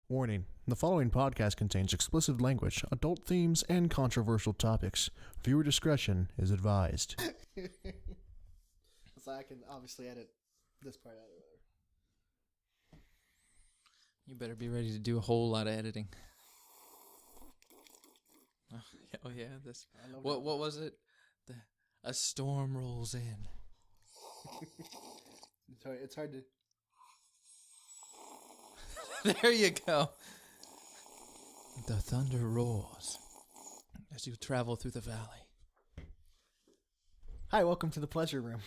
Warning: the following podcast contains explicit language, adult themes, and controversial topics. Viewer discretion is advised. So I can obviously edit this part out of it. You better be ready to do a whole lot of editing. Oh yeah, this. What was it? A storm rolls in. Sorry, it's hard to. There you go. The thunder roars as you travel through the valley. Hi, welcome to the pleasure room.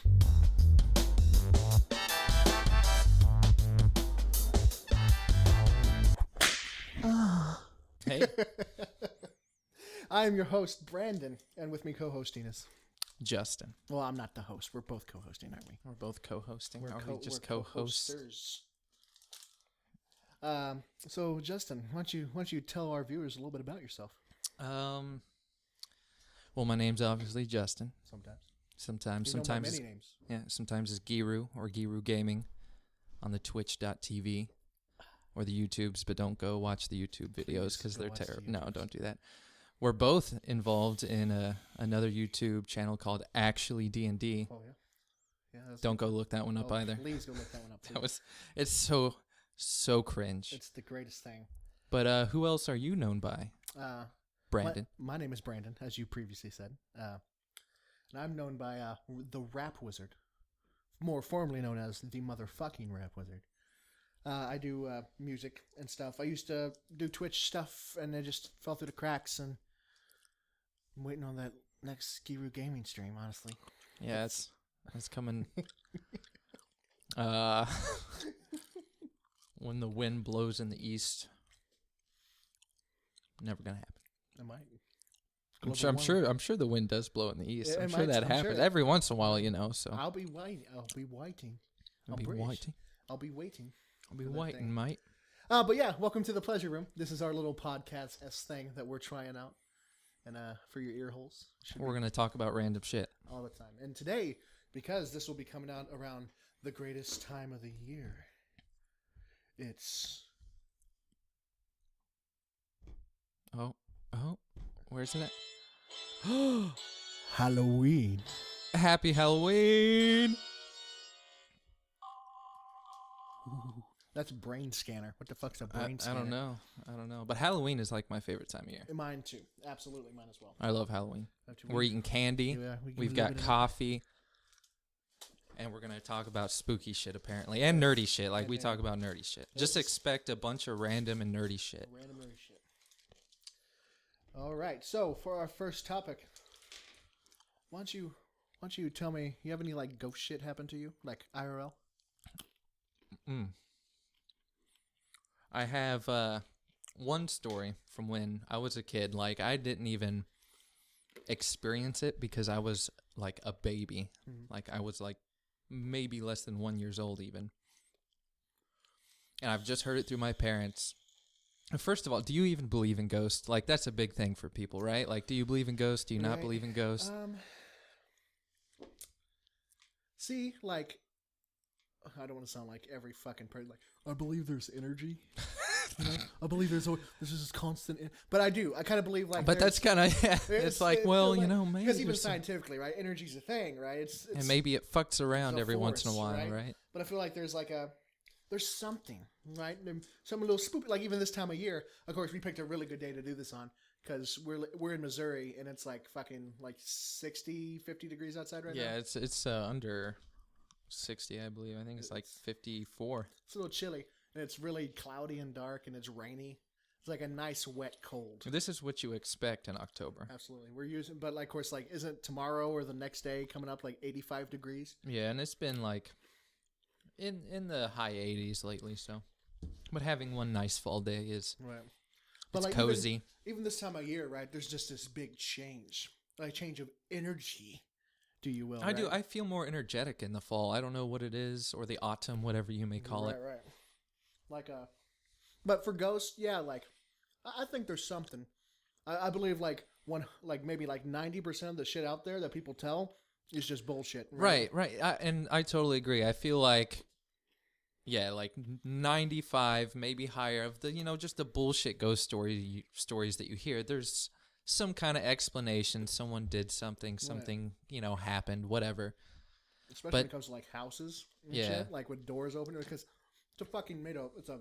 Hey, I am your host, Brandon, and with me co-hosting is... Justin. Well, I'm not the host. We're both co-hosting, aren't we? We're both co-hosting. We're just co-hosts? co-hosters. So, Justin, why don't you tell our viewers a little bit about yourself? Well, my name's obviously Justin. Sometimes Many names. Yeah, sometimes it's Giru or Giru Gaming on the twitch.tv or the YouTubes, but don't go watch the YouTube videos because they're terrible. No, don't do that. We're both involved in another YouTube channel called Actually D&D. Oh, yeah. Don't go look that one up either. Please go look that one up. It's so cringe. It's the greatest thing. But who else are you known by? Brandon. My name is Brandon, as you previously said. And I'm known by the Rap Wizard, more formally known as the motherfucking Rap Wizard. I do music and stuff. I used to do Twitch stuff, and it just fell through the cracks, and I'm waiting on that next Giru Gaming stream, honestly. Yeah, it's coming. When the wind blows in the east, never gonna happen. It might. I'm sure the wind does blow in the east. I'm sure that happens every once in a while, you know. So I'll be waiting. I'll be waiting, mate. But yeah, welcome to the pleasure room. This is our little podcast-esque thing that we're trying out, and for your ear holes, we're gonna talk about random shit all the time. And today, because this will be coming out around the greatest time of the year, it's where's it at? Halloween. Happy Halloween! That's brain scanner. What the fuck's a brain scanner? I don't know. But Halloween is like my favorite time of year. Mine too. Absolutely, mine as well. I love Halloween. We're eating candy. Yeah, We've got coffee. And we're going to talk about spooky shit, apparently. And nerdy shit. Like, we talk about nerdy shit. Just expect a bunch of random and nerdy shit. Random nerdy shit. All right. So, for our first topic, why don't you tell me, you have any, like, ghost shit happen to you? Like, IRL? I have one story from when I was a kid. Like, I didn't even experience it because I was, like, a baby. Mm-hmm. Like, I was, like, maybe less than 1 year old even. And I've just heard it through my parents. First of all, do you even believe in ghosts? Like, that's a big thing for people, right? Like, do you believe in ghosts? Do you not believe in ghosts? See, like, I don't want to sound like every fucking person. Like, I believe there's energy. You know? I believe there's this constant. But I do. I kind of believe like. But that's kind of it's like, well, you know, maybe because even scientifically, right? Energy's a thing, right? It's and maybe it fucks around every once in a while, right? But I feel like there's something, right? Some little spook. Like even this time of year, of course, we picked a really good day to do this on because we're in Missouri and it's like fucking like 60, 50 degrees outside right now. Yeah, it's under 60, I believe. I think it's like 54. It's a little chilly. And it's really cloudy and dark, and it's rainy. It's like a nice, wet cold. This is what you expect in October. Absolutely. But like, of course, like, isn't tomorrow or the next day coming up like 85 degrees? Yeah, and it's been like in the high 80s lately, so. But having one nice fall day is right. But like cozy. Even this time of year, right, there's just this big change. Like change of energy, do you will. I do. I feel more energetic in the fall. I don't know what it is, or the autumn, whatever you may call it. Right. But for ghosts, yeah, like, I think there's something. I believe maybe 90% of the shit out there that people tell is just bullshit. Right. And I totally agree. I feel like Yeah, like 95, maybe higher of the, just the bullshit ghost stories that you hear. There's some kind of explanation. Someone did something, happened, whatever. Especially when it comes to like houses and shit, like with doors open, because it's a fucking it's a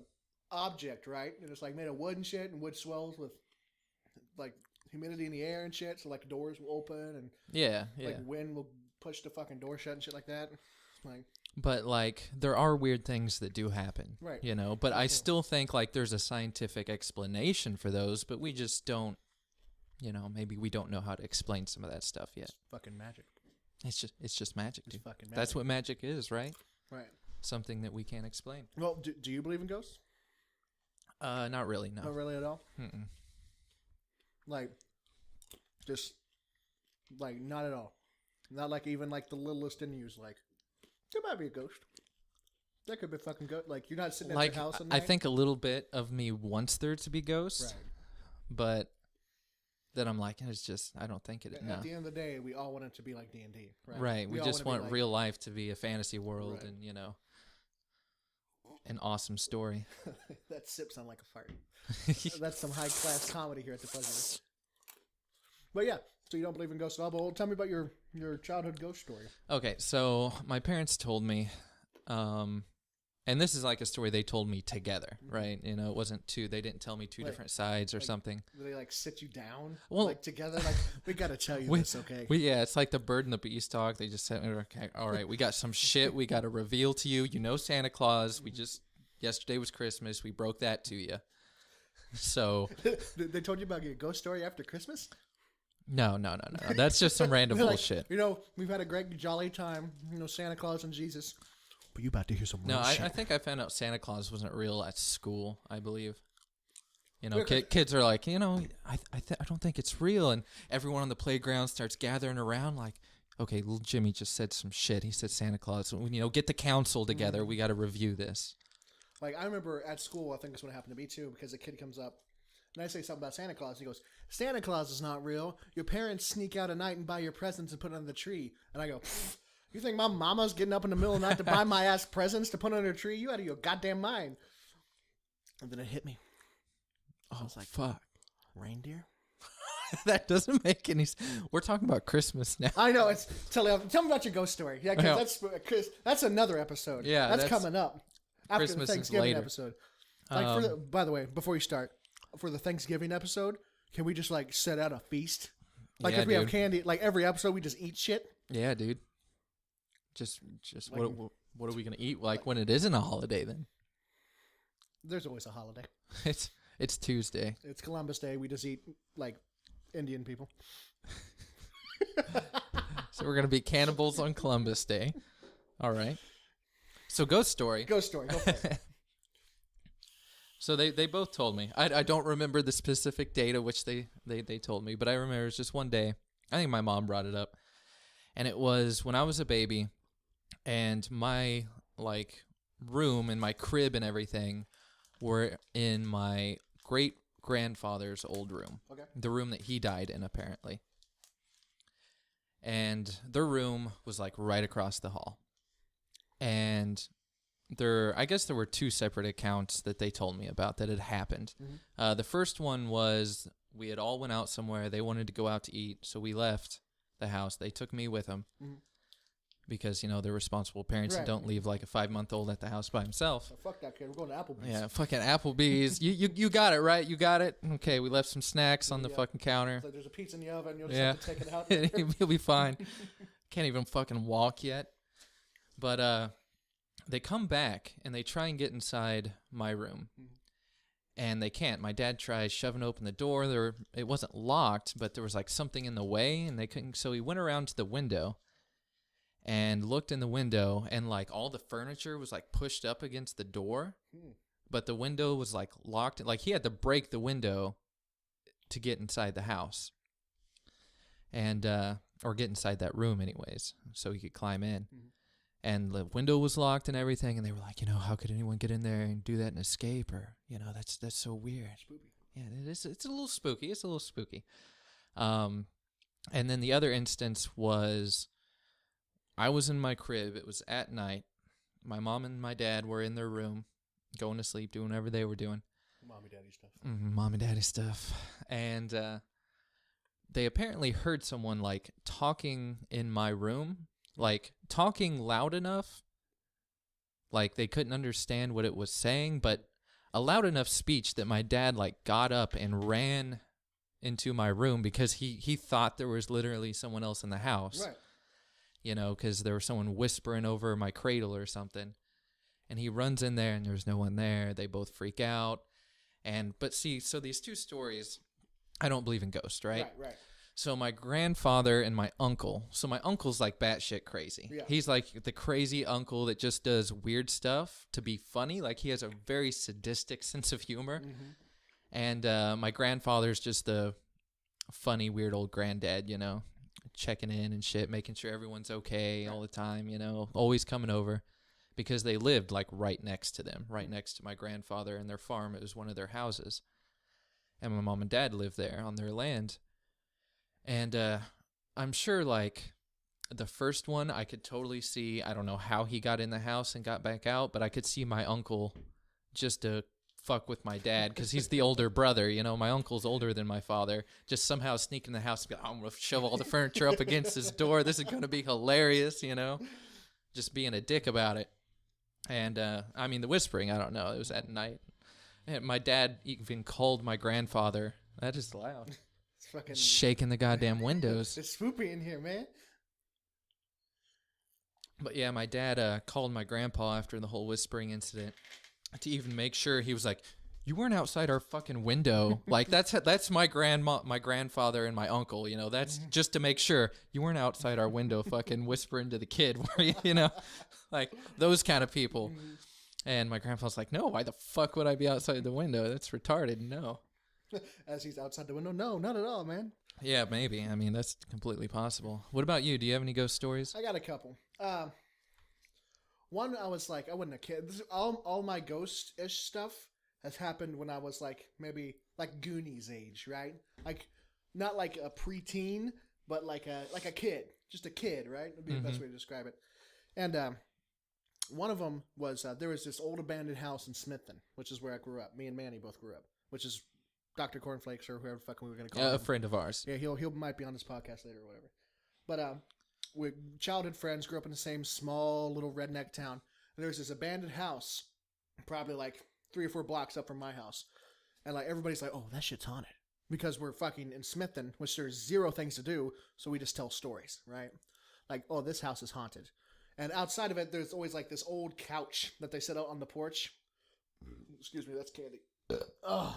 object, right? And it's like made of wood and shit, and wood swells with like humidity in the air and shit, so like doors will open and like wind will push the fucking door shut and shit like that. Like, but like there are weird things that do happen, right? But I still think like there's a scientific explanation for those, but we just don't, maybe we don't know how to explain some of that stuff yet. It's fucking magic. It's just magic, dude. It's fucking magic. That's what magic is, right? Right. Something that we can't explain. Well, do you believe in ghosts? Not really, no. Not really at all? Mm-mm. Like, just, like, not at all. Not like even like the littlest in you's like, there might be a ghost. That could be fucking ghost. Like, you're not sitting at your house at night. I think a little bit of me wants there to be ghosts. Right. But then I'm like, I don't think it. At the end of the day, we all want it to be like D&D, right? Right. We just want real life to be a fantasy world, right. And an awesome story. That sip sound like a fart. That's some high class comedy here at the Pleasure. But yeah, so you don't believe in ghosts at all. But tell me about your childhood ghost story. Okay, so my parents told me, and this is like a story they told me together, right? It wasn't they didn't tell me two different sides or something. Did they like sit you down, like together? Like, we got to tell you this, okay? It's like the bird and the beanstalk. They just said, okay, all right, we got some shit we got to reveal to you. Santa Claus. Yesterday was Christmas. We broke that to you. So. They told you about your ghost story after Christmas? No. That's just some random bullshit. We've had a great jolly time. Santa Claus and Jesus. But you about to hear some real shit. I think I found out Santa Claus wasn't real at school, I believe. Kids are like, I don't think it's real. And everyone on the playground starts gathering around like, okay, little Jimmy just said some shit. He said Santa Claus. Get the council together. We got to review this. Like, I remember at school, I think that's what happened to me too, because a kid comes up and I say something about Santa Claus. And he goes, Santa Claus is not real. Your parents sneak out at night and buy your presents and put it under the tree. And I go, you think my mama's getting up in the middle of the night to buy my ass presents to put under a tree? You out of your goddamn mind. And then it hit me. I was like, fuck. Reindeer? That doesn't make any sense. We're talking about Christmas now. I know. Tell me about your ghost story. Yeah, because that's another episode. Yeah, that's coming up after Christmas the Thanksgiving later. episode. By the way, before you start, for the Thanksgiving episode, can we just like set out a feast? Like if we have candy, like every episode we just eat shit. Yeah, dude. Just like, what are we gonna eat? Like when it isn't a holiday, then. There's always a holiday. It's Tuesday. It's Columbus Day. We just eat like Indian people. So we're gonna be cannibals on Columbus Day. All right. So ghost story. Ghost story. Go for it. So they both told me. I don't remember the specific date at which they told me, but I remember it was just one day. I think my mom brought it up. And it was when I was a baby and my like room and my crib and everything were in my great grandfather's old room. Okay. The room that he died in apparently. And their room was like right across the hall. And I guess there were two separate accounts that they told me about that had happened. Mm-hmm. The first one was we had all went out somewhere. They wanted to go out to eat, so we left the house. They took me with them because, they're responsible parents and don't leave like a 5-month-old at the house by himself. Oh, fuck that kid. We're going to Applebee's. Yeah, fucking Applebee's. you got it, right? You got it? Okay, we left some snacks on the fucking counter. It's like there's a pizza in the oven. You'll just have to take it out. You'll be fine. Can't even fucking walk yet. But, they come back and they try and get inside my room, and they can't. My dad tries shoving open the door. It wasn't locked, but there was like something in the way, and they couldn't. So he went around to the window and looked in the window, and like all the furniture was like pushed up against the door, but the window was like locked. Like he had to break the window to get inside the house, and or get inside that room, anyways, so he could climb in. And the window was locked and everything, and they were like, how could anyone get in there and do that and escape? Or, that's so weird. Spooky. Yeah, it is. It's a little spooky. And then the other instance was, I was in my crib. It was at night, My mom and my dad were in their room, going to sleep, doing whatever they were doing. Mommy, daddy stuff. Mom and daddy stuff. And they apparently heard someone, like, talking in my room, like, talking loud enough, like, they couldn't understand what it was saying, but a loud enough speech that my dad, like, got up and ran into my room because he thought there was literally someone else in the house. Right. You know, because there was someone whispering over my cradle or something. And he runs in there and there's no one there. They both freak out. But see, so these two stories, I don't believe in ghosts, right? Right. So my grandfather and my uncle. So my uncle's like batshit crazy. Yeah. He's like the crazy uncle that just does weird stuff to be funny. Like he has a very sadistic sense of humor. Mm-hmm. And my grandfather's just a funny, weird old granddad, you know, checking in and shit, making sure everyone's okay all the time, you know, always coming over. Because they lived like right next to them, right next to my grandfather and their farm. It was one of their houses. And my mom and dad lived there on their land. And I'm sure like the first one I could totally see. I don't know how he got in the house and got back out, but I could see my uncle just to fuck with my dad because he's the older brother. You know, my uncle's older than my father. Just somehow sneak in the house and be like, I'm going to shove all the furniture up against his door. This is going to be hilarious, you know, just being a dick about it. And, I mean, the whispering, I don't know. It was at night. And my dad even called my grandfather. That is loud. It's fucking Shaking the goddamn windows. It's spoopy in here, man. But, yeah, my dad called my grandpa after the whole whispering incident to even make sure. He was like, you weren't outside our fucking window. Like, that's my grandfather and my uncle, you know. That's just to make sure you weren't outside our window fucking whispering to the kid, were you, you know? Like, those kind of people. And my grandpa's like, no, why the fuck would I be outside the window? That's retarded. No. As he's outside the window. No, not at all, man. Yeah, maybe. I mean, that's completely possible. What about you? Do you have any ghost stories? I got a couple. One, I was like, I wasn't a kid. This is all my ghost-ish stuff has happened when I was like maybe like Goonies age, right? Like not like a preteen, but like a kid, just a kid, right? Would be the best way to describe it. And one of them was there was this old abandoned house in Smithton, which is where I grew up. Me and Manny both grew up, which is Dr. Cornflakes or whoever fucking we were gonna call him. A friend of ours. Yeah, he might be on this podcast later or whatever. But we're childhood friends, grew up in the same small little redneck town. And there was this abandoned house, probably like 3 or 4 blocks up from my house. And like everybody's like, oh, that shit's haunted. Because we're fucking in Smithton, which there's zero things to do, so we just tell stories, right? Like, oh, this house is haunted. And outside of it, there's always like this old couch that they set out on the porch. Excuse me, that's candy. Ugh.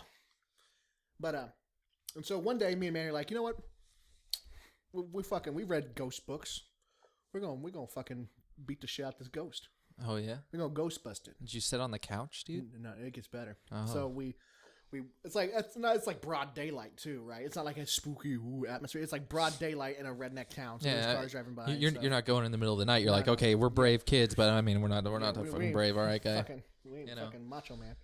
But, and so one day, me and Manny are like, you know what? We read ghost books. We're gonna fucking beat the shit out this ghost. Oh, yeah? We're gonna ghost bust it. Did you sit on the couch, dude? No, it gets better. Oh. So we it's like broad daylight too, right? It's not like a spooky atmosphere. It's like broad daylight in a redneck town. So there's cars driving by. You're not going in the middle of the night. You're like, okay, we're brave kids, but I mean, we're not fucking brave, all right, guy. We ain't fucking macho man.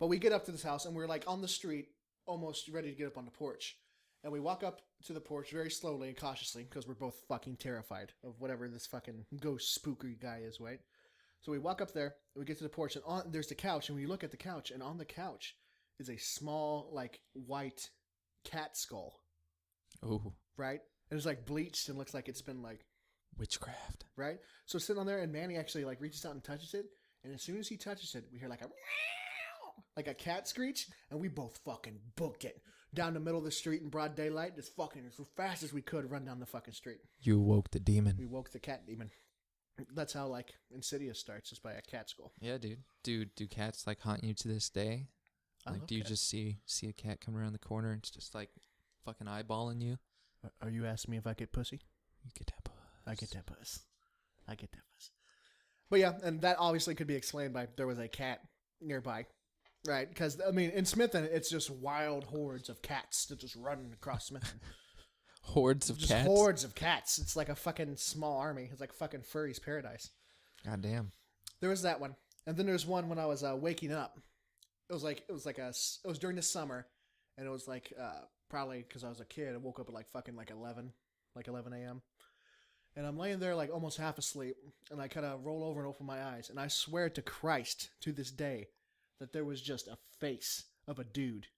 But we get up to this house and we're like on the street, almost ready to get up on the porch. And we walk up to the porch very slowly and cautiously because we're both fucking terrified of whatever this fucking ghost spooky guy is, right? So we walk up there, and we get to the porch, and there's the couch, and we look at the couch, and on the couch is a small, like, white cat skull. Ooh. Right? And it's, like, bleached and looks like it's been, like... Witchcraft. Right? So sitting on there, and Manny actually, like, reaches out and touches it, and as soon as he touches it, we hear, like, a cat screech, and we both fucking book it. Down the middle of the street in broad daylight, just fucking as fast as we could run down the fucking street. You woke the demon. We woke the cat demon. That's how, like, Insidious starts, just by a cat skull. Yeah, dude. Do cats, like, haunt you to this day? Like, do you just see a cat come around the corner and it's just, like, fucking eyeballing you? Are you asking me if I get pussy? You get that puss. I get that puss. I get that puss. But yeah, and that obviously could be explained by there was a cat nearby. Right? Because, I mean, in Smithton, it's just wild hordes of cats that just run across Smithton. Hordes of cats? Hordes of cats. It's like a fucking small army. It's like fucking furry's paradise. God damn. There was that one. And then there's one when I was waking up. It was during the summer. And it was like, probably because I was a kid, I woke up at like fucking like 11 a.m. And I'm laying there like almost half asleep, and I kind of roll over and open my eyes, and I swear to Christ to this day that there was just a face of a dude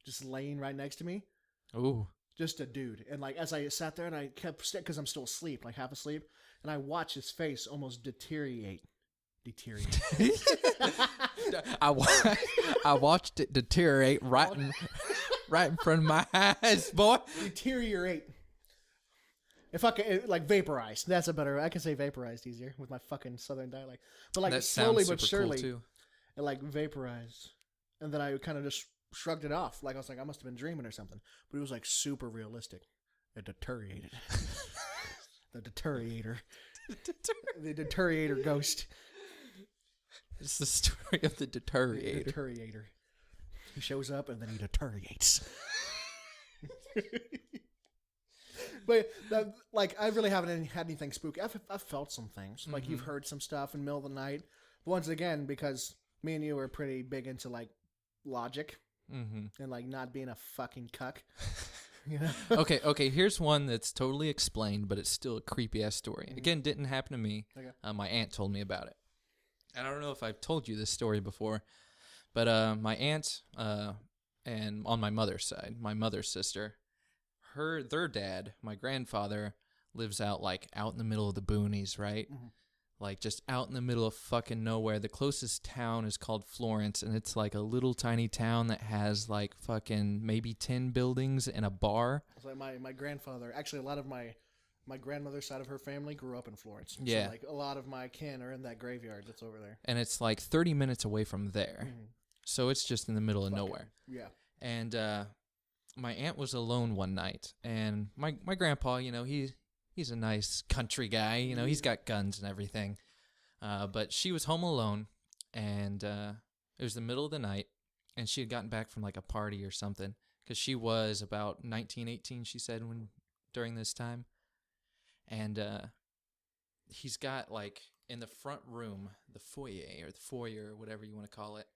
just laying right next to me. Ooh. Just a dude. And like as I sat there and I kept, because I'm still asleep, like half asleep, and I watched his face almost deteriorate. I watched it deteriorate right in front of my eyes, boy. Deteriorate. If I could, like, vaporized. That's a better, I can say vaporized easier with my fucking southern dialect. But like That slowly sounds but super cool, surely, too. it like vaporized. And then I kind of just shrugged it off. Like I was like, I must have been dreaming or something. But it was like super realistic. It deteriorated. The deteriorator. The deteriorator ghost. It's the story of the deteriorator. The deteriorator. He shows up and then he deteriorates. But that, like, I really haven't had anything spooky. I've felt some things. Like, you've heard some stuff in the middle of the night. But once again, because me and you are pretty big into, like, logic and, like, not being a fucking cuck. You know? Okay. Here's one that's totally explained, but it's still a creepy-ass story. Again, didn't happen to me. Okay. My aunt told me about it. And I don't know if I've told you this story before, but my aunt, and on my mother's side, my mother's sister, their dad, my grandfather, lives out in the middle of the boonies, right? Like just out in the middle of fucking nowhere. The closest town is called Florence, and it's like a little tiny town that has like fucking maybe 10 buildings and a bar. It's like my grandfather, actually a lot of my grandmother's side of her family grew up in Florence. Yeah. So like a lot of my kin are in that graveyard that's over there. And it's like 30 minutes away from there. So it's just in the middle of nowhere. Yeah. And my aunt was alone one night, and my grandpa, you know, he's a nice country guy, you know, he's got guns and everything. But she was home alone, and it was the middle of the night, and she had gotten back from like a party or something, because she was about 19, 18, she said, during this time. And he's got like in the front room, the foyer, or whatever you want to call it,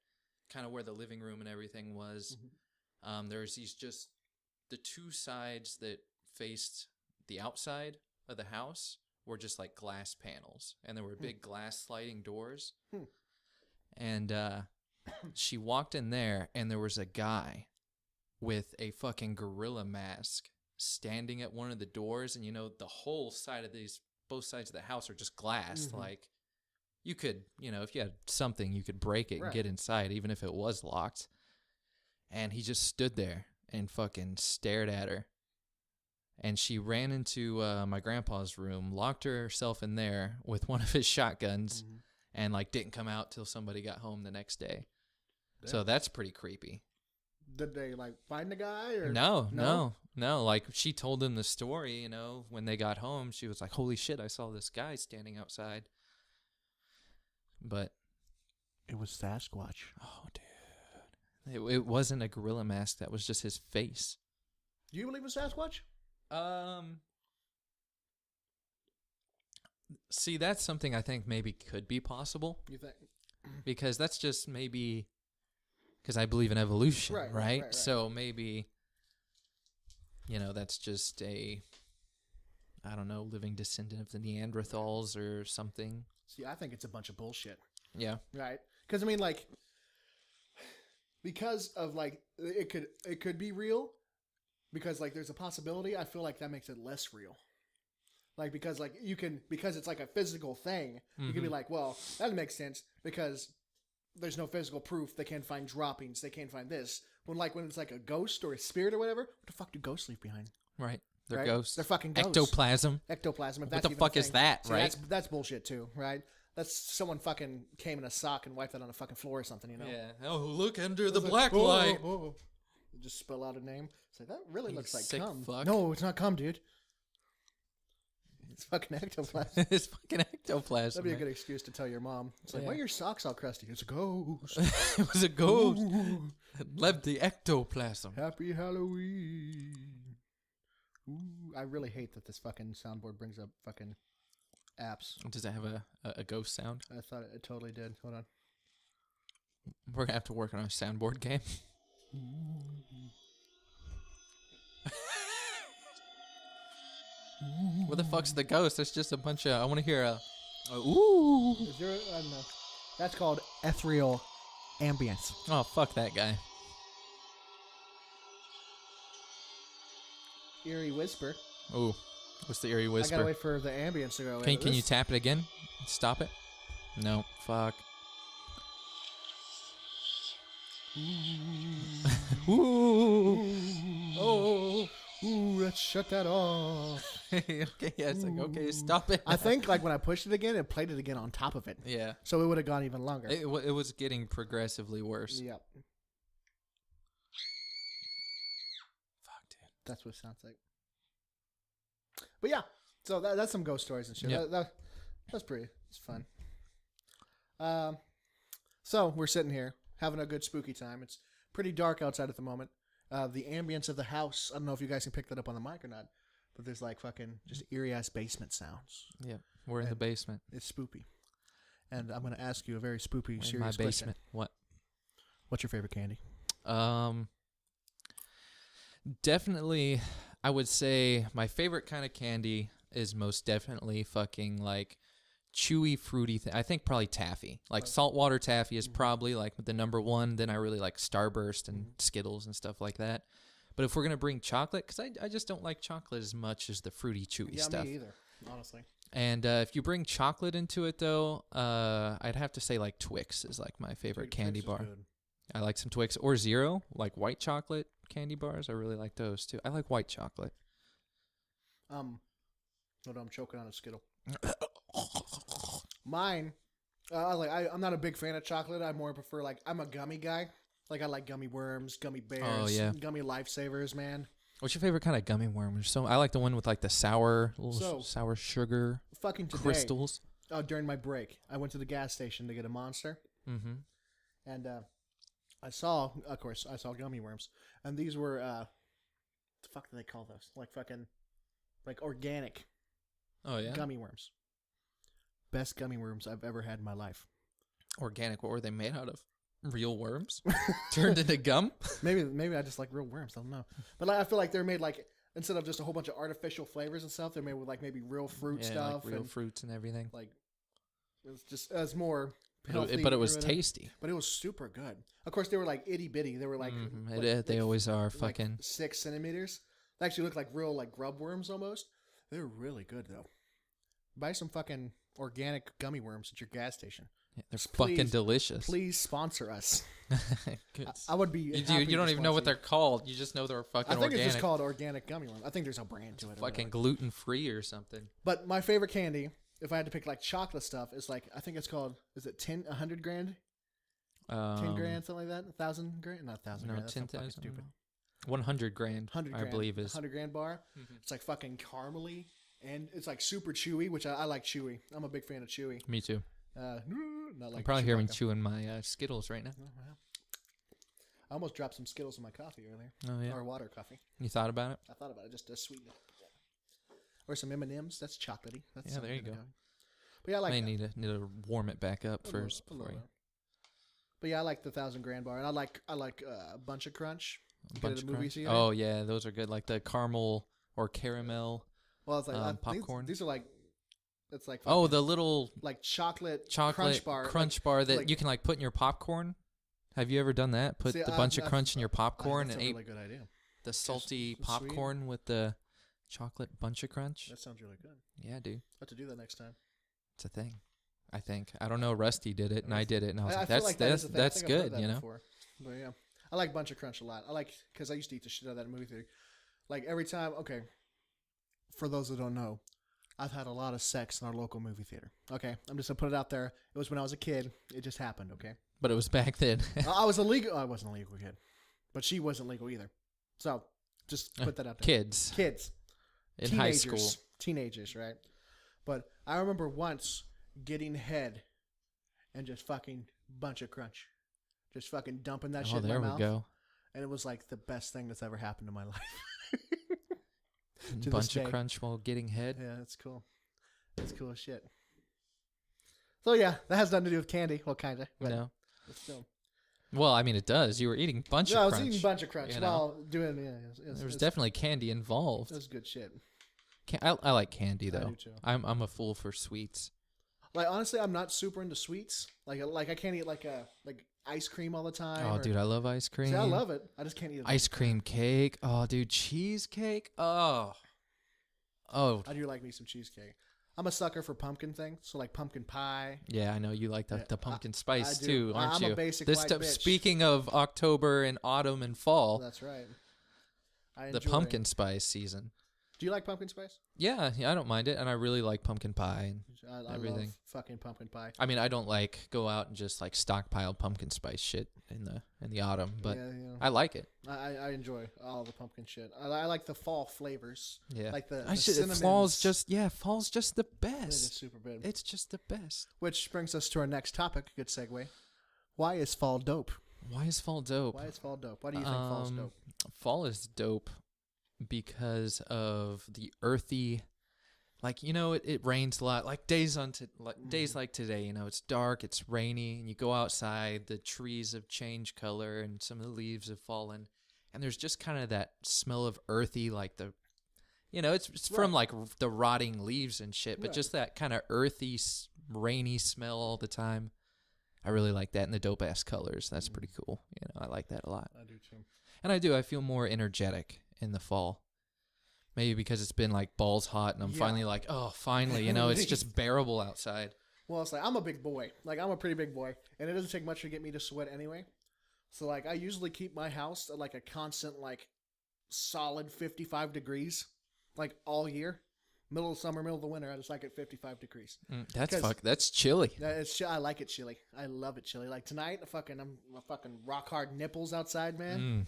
kind of where the living room and everything was. There's just the two sides that faced the outside of the house were just like glass panels, and there were big glass sliding doors. And she walked in there, and there was a guy with a fucking gorilla mask standing at one of the doors, and you know the whole side of both sides of the house are just glass. Like you could, you know, if you had something, you could break it and get inside, even if it was locked. And he just stood there and fucking stared at her. And she ran into my grandpa's room, locked herself in there with one of his shotguns, and like didn't come out till somebody got home the next day. Damn. So that's pretty creepy. Did they like find the guy or No. Like she told him the story, you know, when they got home, she was like, "Holy shit, I saw this guy standing outside." But it was Sasquatch. Oh, dude. It wasn't a gorilla mask, that was just his face. Do you believe in Sasquatch? See, that's something I think maybe could be possible. You think? Because that's just maybe because I believe in evolution, right? Right. So maybe, you know, that's just I don't know, living descendant of the Neanderthals or something. See, I think it's a bunch of bullshit. Yeah. Right? Because I mean, like, because of like it could be real. Because like there's a possibility, I feel like that makes it less real. Like because like because it's like a physical thing, you can be like, well, that makes sense because there's no physical proof. They can't find droppings. They can't find this. When it's like a ghost or a spirit or whatever, what the fuck do ghosts leave behind? Right. They're right? Ghosts. They're fucking ghosts. Ectoplasm. Ectoplasm. If What that's the fuck is that, See, right? That's bullshit too, right? That's someone fucking came in a sock and wiped it on a fucking floor or something, you know? Yeah. Oh, look under the It's black like, light. oh. Just spell out a name. It's like, that really You looks like sick cum. fuck. No, it's not cum, dude. It's fucking ectoplasm. It's fucking ectoplasm. That'd be a man. good excuse to tell your mom. It's like, Yeah. why are your socks all crusty? It's a ghost. It was a ghost. Ooh, It left the ectoplasm. happy Halloween. Ooh, I really hate that this fucking soundboard brings up fucking apps. Does that have a ghost sound? I thought it totally did. Hold on. We're gonna have to work on our soundboard game. What the fuck's the ghost? That's just a bunch of. I want to hear a. Ooh. Is there? I don't know. That's called ethereal ambience. Oh, fuck that guy. Eerie whisper. Ooh. What's the eerie I whisper? gotta wait for the ambience to go. Can you tap it again? Stop it? No. Fuck. Ooh. Oh. Ooh, let's shut that off. Okay, yeah, it's like, okay, stop it. I think like when I pushed it again, it played it again on top of it. Yeah. So it would have gone even longer. It was getting progressively worse. Yep. Fuck, dude. That's what it sounds like. But yeah, so that's some ghost stories and shit. Yep. That's pretty. It's fun. So we're sitting here having a good spooky time. It's pretty dark outside at the moment. The ambience of the house, I don't know if you guys can pick that up on the mic or not, but there's like fucking just eerie ass basement sounds. Yeah, we're in the basement. It's spoopy. And I'm going to ask you a very spoopy, In serious my question. basement. What? What's your favorite candy? Definitely, I would say my favorite kind of candy is most definitely fucking like chewy, fruity. I think probably taffy. Like saltwater taffy is probably like the number one. Then I really like Starburst and Skittles and stuff like that. But if we're gonna bring chocolate, because I just don't like chocolate as much as the fruity, chewy stuff. Me either, honestly. And if you bring chocolate into it, though, I'd have to say like Twix is like my favorite candy bar. I like some Twix or Zero, like white chocolate candy bars. I really like those too. I like white chocolate. Hold on, I'm choking on a Skittle. Mine, I'm not a big fan of chocolate. I more prefer I'm a gummy guy. Like I like gummy worms, gummy bears, gummy lifesavers, man. What's your favorite kind of gummy worm? So I like the one with like the sour sugar fucking today, crystals. During my break, I went to the gas station to get a Monster, and I saw gummy worms, and these were what the fuck do they call those? Like organic. Oh yeah, gummy worms. Best gummy worms I've ever had in my life. Organic. What were they made out of? Real worms turned into gum? Maybe I just like real worms. I don't know, but I feel like they're made instead of just a whole bunch of artificial flavors and stuff, they're made with maybe real fruit stuff, like real fruits and everything. It's more healthy, but it was tasty. But it was super good. Of course, they were like itty bitty. They were they always are fucking 6 centimeters. They actually look like real grub worms almost. They're really good though. Buy some fucking organic gummy worms at your gas station. Yeah, they're fucking delicious. Please sponsor us. I would be. You don't even know what they're called. You just know they're fucking organic. I think it's just called organic gummy worms. I think there's a brand to it. Fucking gluten free or something. But my favorite candy, if I had to pick chocolate stuff, is I think it's called. Is it 100 grand? 10 grand, something like that. 1,000 grand, not 1,000 grand. That's 10,000. Stupid. 100 grand. 100 grand. I believe is 100 grand bar. Mm-hmm. It's fucking caramely. And it's super chewy, which I like chewy. I'm a big fan of chewy. Me too. Not I'm probably hearing chewing my Skittles right now. Oh, wow. I almost dropped some Skittles in my coffee earlier. Oh yeah. Or water coffee. You thought about it? I thought about it just to sweeten it. Or some M&Ms. That's chocolatey. That's there you go. But yeah, I like. I need to warm it back up first before you. But yeah, I like the 1,000 grand bar, and I like a bunch of crunch. Bunch of crunch. Oh yeah, those are good. Like the caramel or caramel. Well, it's popcorn. These are it's the little chocolate crunch bar that you can put in your popcorn. Have you ever done that? Put the bunch of crunch in your popcorn and ate good idea. The salty popcorn sweet. With the chocolate bunch of crunch. That sounds really good. Yeah, dude. I have to do that next time. It's a thing. I think. I don't know. Rusty did it and I did it, and I was like, that's good, you know. But yeah, I like bunch of crunch a lot. Because I used to eat the shit out of that in movie theater. Every time. Okay. For those that don't know, I've had a lot of sex in our local movie theater. Okay, I'm just gonna put it out there. It was when I was a kid. It just happened. Okay, but it was back then. I was illegal. I wasn't a legal kid, but she wasn't legal either. So just put that out there. Kids in high school, teenagers, right? But I remember once getting head and just fucking bunch of crunch, just fucking dumping that shit in my mouth. Oh, there we go. And it was the best thing that's ever happened in my life. Bunch of crunch while getting head. Yeah, that's cool. That's cool as shit. So yeah, that has nothing to do with candy. Well, kind of. No. But still. Well, I mean, it does. You were eating bunch of crunch. I was eating bunch of crunch while doing. Yeah, there was definitely candy involved. It was good shit. I like candy I though. do too. I'm a fool for sweets. Like honestly, I'm not super into sweets. Like I can't eat like ice cream all the time. Oh, dude, I love ice cream. See, I love it. I just can't eat it. Ice cream cake. Oh, dude, cheesecake. Oh. I do like me some cheesecake. I'm a sucker for pumpkin things, so like pumpkin pie. Yeah, I know you like the pumpkin spice I do. too, aren't I'm you? a basic this white stuff, bitch. speaking of October and autumn and fall, That's right. the pumpkin spice season. Do you like pumpkin spice? Yeah, I don't mind it, and I really like pumpkin pie and I everything. love fucking pumpkin pie. I mean, I don't like go out and just like stockpile pumpkin spice shit in the autumn, but Yeah, I like it. I enjoy all the pumpkin shit. I like the fall flavors. Yeah, Like the fall's fall's just the It is best. super good. It's just the best. Which brings us to our next topic. Good segue. Why is fall dope? Why is fall dope? Why is fall dope? Why do you think fall's dope? Fall is dope because of the earthy, like, you know, it rains a lot, like days like today, you know, it's dark, it's rainy, and you go outside, the trees have changed color and some of the leaves have fallen, and there's just kind of that smell of earthy, like the, you know, it's from like the rotting leaves and shit, but just that kind of earthy, rainy smell all the time. I really like that, and the dope ass colors. That's pretty cool. You know, I like that a lot. I do too. And I feel more energetic in the fall. Maybe because it's been like balls hot and I'm finally like, oh, finally, you know, it's just bearable outside. Well, it's like I'm a big boy. Like I'm a pretty big boy, and it doesn't take much to get me to sweat anyway. So like I usually keep my house at like a constant like solid 55 degrees, like all year. Middle of summer, middle of the winter, I just like it 55 degrees. That's chilly. I like it chilly. I love it chilly. Like tonight, I'm fucking rock hard nipples outside, man.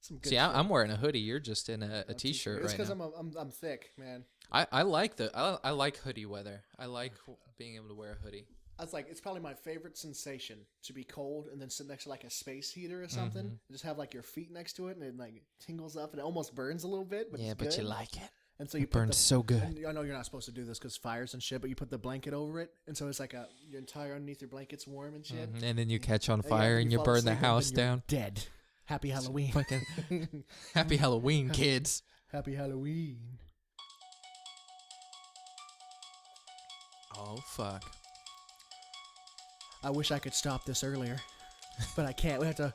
Some good See, shit. I'm wearing a hoodie. You're just in a t-shirt It's right because now. I'm thick, man. I like I like hoodie weather. I like being able to wear a hoodie. That's like it's probably my favorite sensation to be cold and then sit next to like a space heater or something. And just have like your feet next to it and it like tingles up and it almost burns a little bit. But Yeah, it's but good. you like it. And so you It burns so good. And I know you're not supposed to do this because fires and shit, but you put the blanket over it, and so it's like your entire underneath your blanket's warm and shit. And then you catch on Yeah, fire and you fall burn the asleep and house then you're down. Dead. Happy Halloween. Fucking happy Halloween, kids. Happy Halloween. Oh fuck. I wish I could stop this earlier, but I can't. We have to.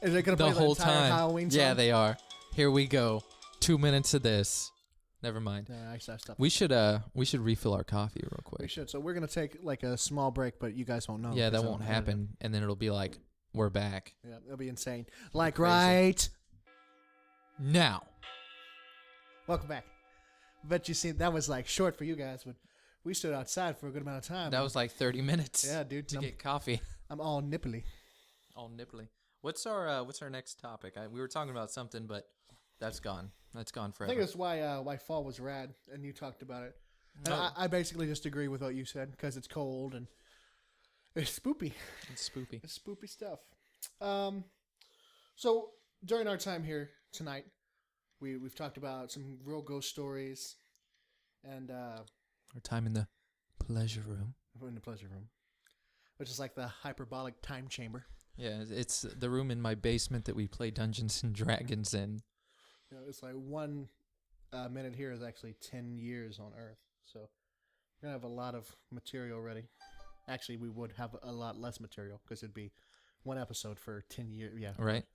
Is it gonna play The whole entire time. Halloween song? Yeah, they are. Here we go. 2 minutes of this. Never mind. No, I stopped. We should refill our coffee real quick. We should. So we're gonna take like a small break, but you guys won't know. Yeah, that because won't I'll edit it. happen, and then it'll be like we're back Yeah, it'll be insane. Like crazy. right. now. Welcome back. But you see, that was like short for you guys, but we stood outside for a good amount of time. That was like 30 minutes. Yeah, dude. To get coffee. I'm all nipply. All nipply. What's our next topic? We were talking about something, but that's gone. That's gone I forever. think that's why fall was rad, and you talked about it. And No. I basically just agree with what you said because it's cold and it's spoopy. It's spoopy. It's spoopy stuff. So during our time here tonight, we've talked about some real ghost stories, and Our time in the pleasure room. we're in the pleasure room, which is like the hyperbolic time chamber. Yeah, it's the room in my basement that we play Dungeons and Dragons in. You know, it's like 1 minute here is actually 10 years on Earth. So we're gonna have a lot of material ready. Actually, we would have a lot less material because it'd be 1 episode for 10 years. Yeah, Right.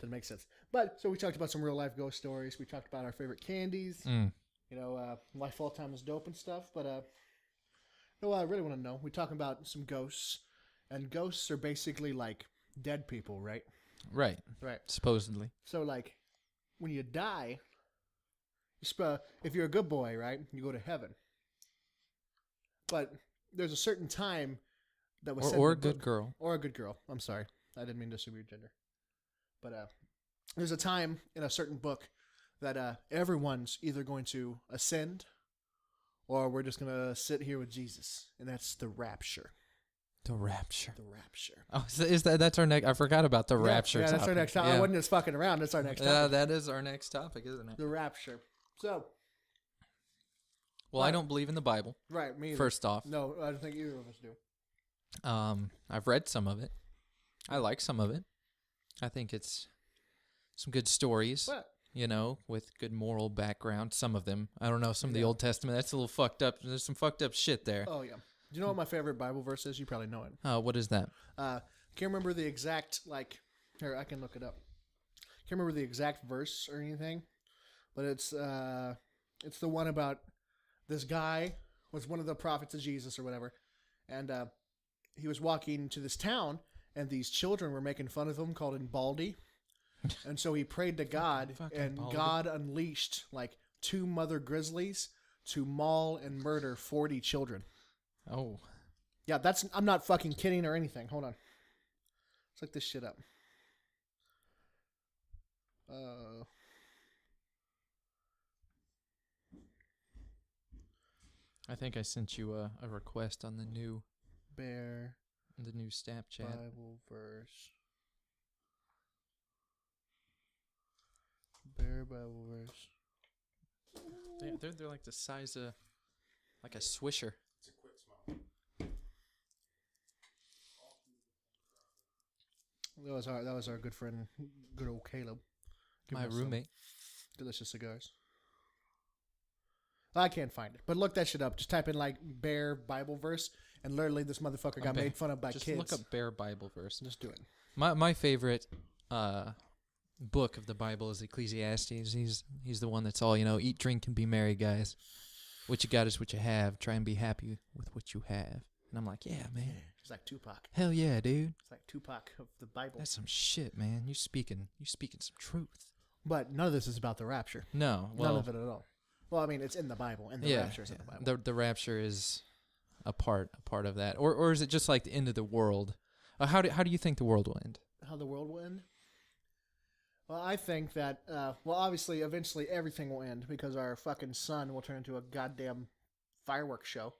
That makes sense. But so we talked about some real life ghost stories. We talked about our favorite candies. Mm. You know, why fall time is dope and stuff. But you know what I really want to know? We're talking about some ghosts, and ghosts are basically like dead people, right? Right. Right. Supposedly. So like, when you die, if you're a good boy, right, you go to heaven. But there's a certain time that was said Or a in the good book- girl. or a good girl. I'm sorry, I didn't mean to assume your gender. But there's a time in a certain book that everyone's either going to ascend, or we're just gonna sit here with Jesus, and that's the rapture. The rapture. The rapture. Oh, is that's our next? I forgot about the rapture. Yeah, that's our topic. next topic. I Yeah. wasn't just fucking around. That's our next Yeah, topic. that is our next topic, isn't it? The rapture. So, Well, I Right. don't believe in the Bible. right, me either. First off, No, I don't think either of us do. I've read some of it. I like some of it. I think it's some good stories. But with good moral background. Some of them. I don't know. Some of the Yeah. Old Testament, that's a little fucked up. There's some fucked up shit there. Oh, yeah. Do you know what my favorite Bible verse is? You probably know it. What is that? Can't remember the exact, here, I can look it up. Can't remember the exact verse or anything, but it's the one about this guy was one of the prophets of Jesus or whatever, and he was walking to this town, and these children were making fun of him, called him Baldy, and so he prayed to God, Fucking and Baldy. God unleashed 2 mother grizzlies to maul and murder 40 children. Oh. Yeah, I'm not fucking kidding or anything. Hold on. Let's look this shit up. I think I sent you a request on the new Bear Snapchat. Bible verse. Bear Bible verse. They're like the size of like a swisher. It's a quick smile. That was our good friend, good old Caleb. Giving My us some roommate. delicious cigars. I can't find it, but look that shit up. Just type in Bear Bible verse, and literally this motherfucker got made fun of by Just kids. look up Bear Bible verse. Just do it. My favorite book of the Bible is Ecclesiastes. He's the one that's all, eat, drink, and be merry, guys. What you got is what you have. Try and be happy with what you have. And I'm like, yeah, man. It's like Tupac. Hell yeah, dude. It's like Tupac of the Bible. That's some shit, man. You speaking some truth. But none of this is about the rapture. No, well, None of it at all. Well, I mean, it's in the Bible, and the rapture is in the Bible. The rapture is a part of that, or is it just like the end of the world? How do you think the world will end? How the world will end? Well, I think that, obviously, eventually everything will end because our fucking sun will turn into a goddamn fireworks show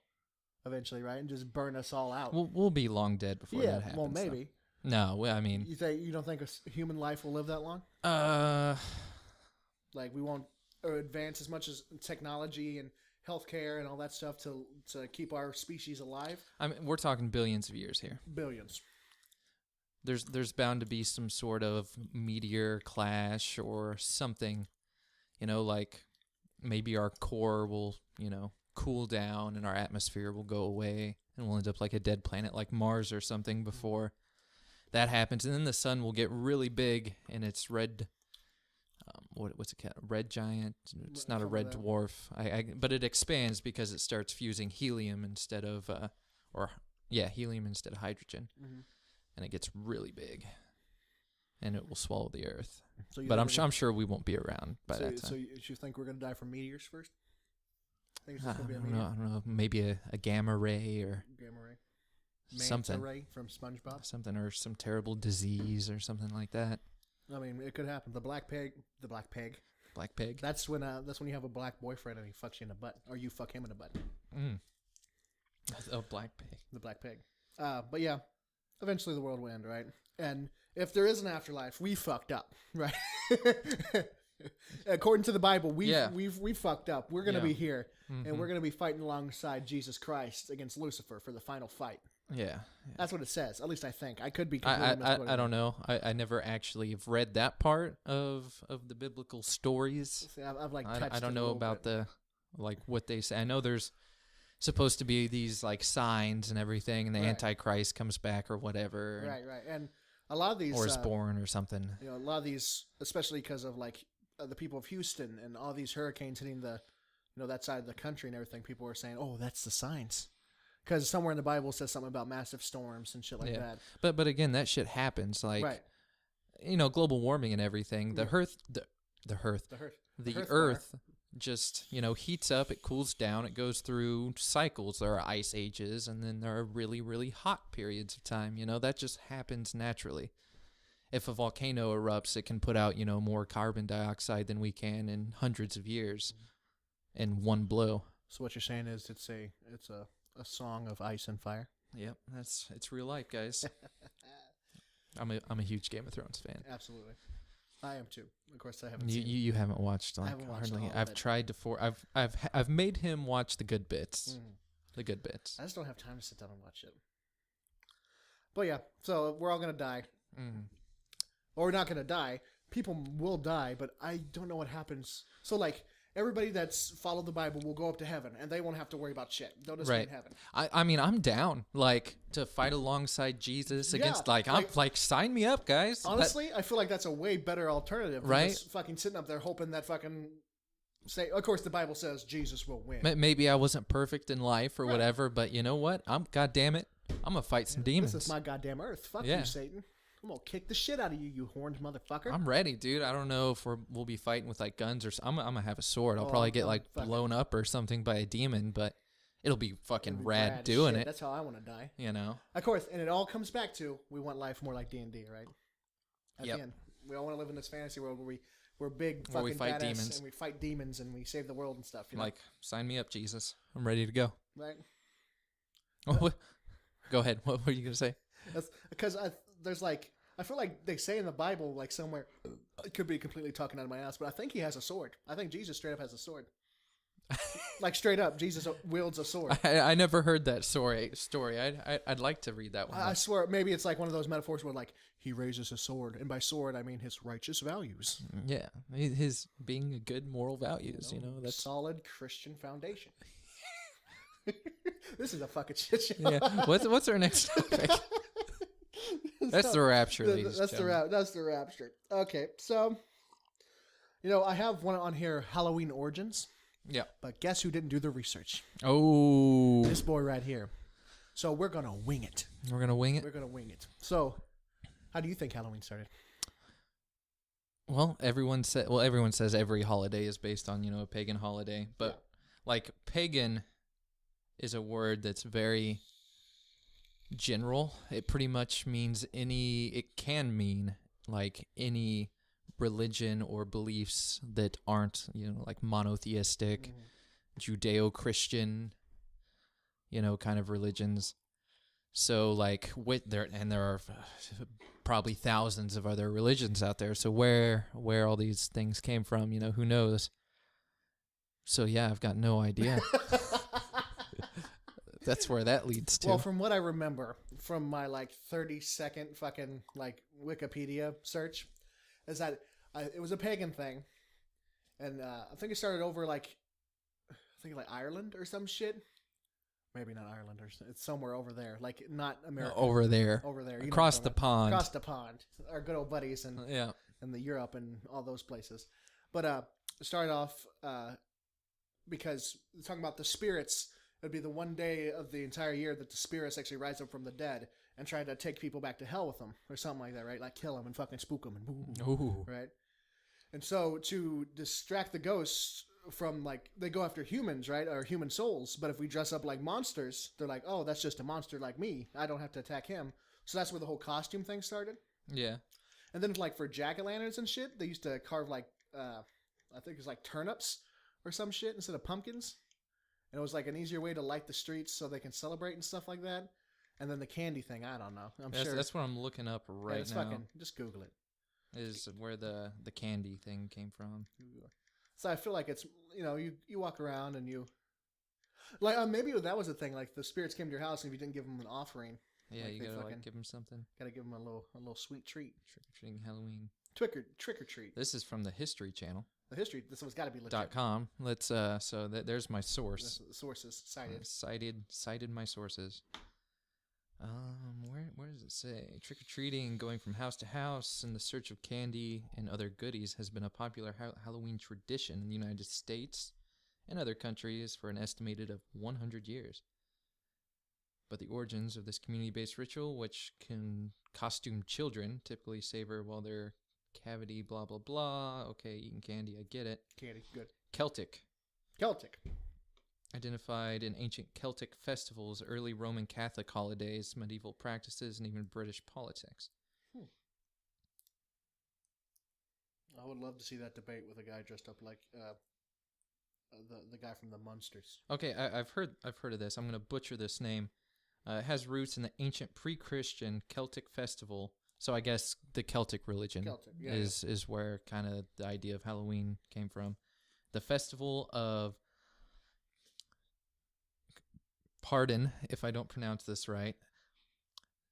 eventually, right? And just burn us all out. We'll be long dead before that happens. Well, maybe. Though. No, well, I mean, You don't think a human life will live that long? We won't advance as much as technology and healthcare and all that stuff to keep our species alive? I mean, we're talking billions of years here. Billions. There's bound to be some sort of meteor clash or something, like maybe our core will, cool down and our atmosphere will go away and we'll end up like a dead planet like Mars or something before that happens. And then the sun will get really big and it's red. What's it called? Red giant. It's not a red dwarf. But it expands because it starts fusing helium instead of helium instead of hydrogen. Mm-hmm. And it gets really big, and it will swallow the Earth. So but I'm sure we won't be around by that time. So you think we're going to die from meteors first? I think it's I just going to be a don't meteor. know. I don't know. Maybe a gamma ray or Gamma ray. something. Manta ray from SpongeBob. Something or some terrible disease or something like that. I mean, it could happen. The black pig. Black pig. That's when you have a black boyfriend and he fucks you in the butt, or you fuck him in the butt. A black pig. The black pig. But yeah, eventually the world will end, right? And if there is an afterlife, we fucked up, right? According to the Bible, we fucked up. We're gonna be here, and we're gonna be fighting alongside Jesus Christ against Lucifer for the final fight. Yeah. That's what it says. At least I think. I could be. I don't know. I never actually have read that part of the biblical stories. See, I've I don't know about what they say. I know there's supposed to be these signs and everything, and the Antichrist comes back or whatever. Right. And a lot of these, or is born or something. A lot of these, especially because of the people of Houston and all these hurricanes hitting that side of the country and everything. People are saying, "Oh, that's the signs." Because somewhere in the Bible says something about massive storms and shit like that. But again, that shit happens. Global warming and everything. The Earth just, heats up, it cools down, it goes through cycles. There are ice ages, and then there are really, really hot periods of time. That just happens naturally. If a volcano erupts, it can put out, more carbon dioxide than we can in hundreds of years in one blow. So what you're saying is it's a song of ice and fire? Yep, it's real life, guys. I'm a huge Game of Thrones fan. Absolutely. I am too. Of course, I haven't. You haven't watched. I haven't watched hardly. I've tried to. I've made him watch the good bits. The good bits. I just don't have time to sit down and watch it. But yeah, so we're all gonna die, or we're not gonna die. people will die, but I don't know what happens. So like everybody that's followed the Bible will go up to heaven, and they won't have to worry about shit. They'll just be in heaven. I mean, I'm down, like, to fight alongside Jesus against, like, I'm like, sign me up, guys. Honestly, I feel like that's a way better alternative than Right? just fucking sitting up there hoping that fucking say. Of course, the Bible says Jesus will win. Maybe I wasn't perfect in life or whatever, but you know what? God damn it, I'm gonna fight some demons. This is my goddamn earth. Fuck you, Satan. I'm gonna kick the shit out of you, you horned motherfucker. I'm ready, dude. I don't know if we'll be fighting with like guns or I'm gonna have a sword. I'll probably get like blown up or something by a demon, but it'll be fucking rad doing it. That's how I want to die. You know. Of course, and it all comes back to we want life more like D&D, right? At the end, we all want to live in this fantasy world where we're big fucking we fight badass demons and we fight demons and we save the world and stuff. You know? Like, sign me up, Jesus. I'm ready to go. Right. Go ahead. What were you gonna say? That's because there's like. I feel like they say in the Bible, like somewhere, it could be completely talking out of my ass, but I think he has a sword. I think Jesus straight up has a sword. Like straight up, Jesus wields a sword. I never heard that story. I'd like to read that one. I swear, maybe it's like one of those metaphors where like he raises a sword, and by sword I mean his righteous values. Yeah, his being a good moral values. You know, that's solid Christian foundation. This is a fucking shit show. Yeah. What's our next topic? That's the rapture, ladies. That's the rapture. Okay, so I have one on here, Halloween origins. Yeah. But guess who didn't do the research? Oh, this boy right here. So we're gonna wing it. We're gonna wing it. We're gonna wing it. So, how do you think Halloween started? Well, everyone says every holiday is based on a pagan holiday, but like pagan is a word that's very general. It pretty much means it can mean like any religion or beliefs that aren't like monotheistic, Judeo-Christian kind of religions. So like there are probably thousands of other religions out there, so where all these things came from, who knows. So yeah, I've got no idea. That's where that leads to. Well, from what I remember from my like 30-second fucking like Wikipedia search, is that it was a pagan thing, and I think it started over like Ireland or some shit. Maybe not Ireland, or it's somewhere over there, like not America. Over there, across the pond. Across the pond, our good old buddies and the Europe and all those places. But it started off because talking about the spirits. It'd be the one day of the entire year that the spirits actually rise up from the dead and try to take people back to hell with them or something like that, right? Like kill them and fucking spook them and boom, right? And so to distract the ghosts from like they go after humans, right, or human souls. But if we dress up like monsters, they're like, oh, that's just a monster like me. I don't have to attack him. So that's where the whole costume thing started. Yeah. And then like for jack-o'-lanterns and shit, they used to carve like I think it was like turnips or some shit instead of pumpkins. And it was like an easier way to light the streets so they can celebrate and stuff like that. And then the candy thing, I don't know. That's what I'm looking up right now. Just Google it. Is where the candy thing came from. So I feel like it's, you walk around and you... Like, maybe that was the thing. Like, the spirits came to your house and if you didn't give them an offering... Yeah, like, you gotta give them something. Gotta give them a little sweet treat. Trick-or-treating Halloween. Trick or treat. This is from the History Channel. The History. This one's got to be legit. .com. Let's there's my source. Sources cited. Cited my sources. Where does it say? Trick or treating, going from house to house in the search of candy and other goodies, has been a popular Halloween tradition in the United States and other countries for an estimated of 100 years. But the origins of this community-based ritual, which can costume children, typically savor while they're cavity, blah, blah, blah. Okay, eating candy, I get it. Candy, good. Celtic. Identified in ancient Celtic festivals, early Roman Catholic holidays, medieval practices, and even British politics. I would love to see that debate with a guy dressed up like the guy from the Munsters. Okay, I've heard of this. I'm going to butcher this name. It has roots in the ancient pre-Christian Celtic festival. So I guess the Celtic religion is where kind of the idea of Halloween came from. The festival of, pardon if I don't pronounce this right,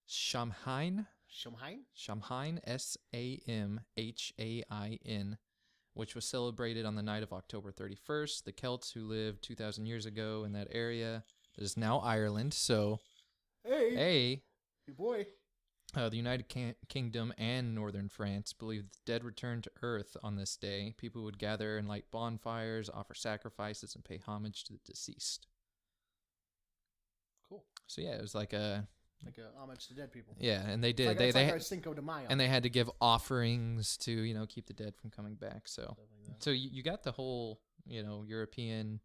Samhain. Samhain, Samhain, which was celebrated on the night of October 31st. The Celts who lived 2,000 years ago in that area, that is now Ireland. So, Hey, boy. The United Kingdom and northern France believed the dead returned to Earth on this day. People would gather and light bonfires, offer sacrifices, and pay homage to the deceased. Cool. So yeah, it was like a homage to dead people. Yeah, and they did. It's like our Cinco de Mayo. And they had to give offerings to keep the dead from coming back. So you got the whole European,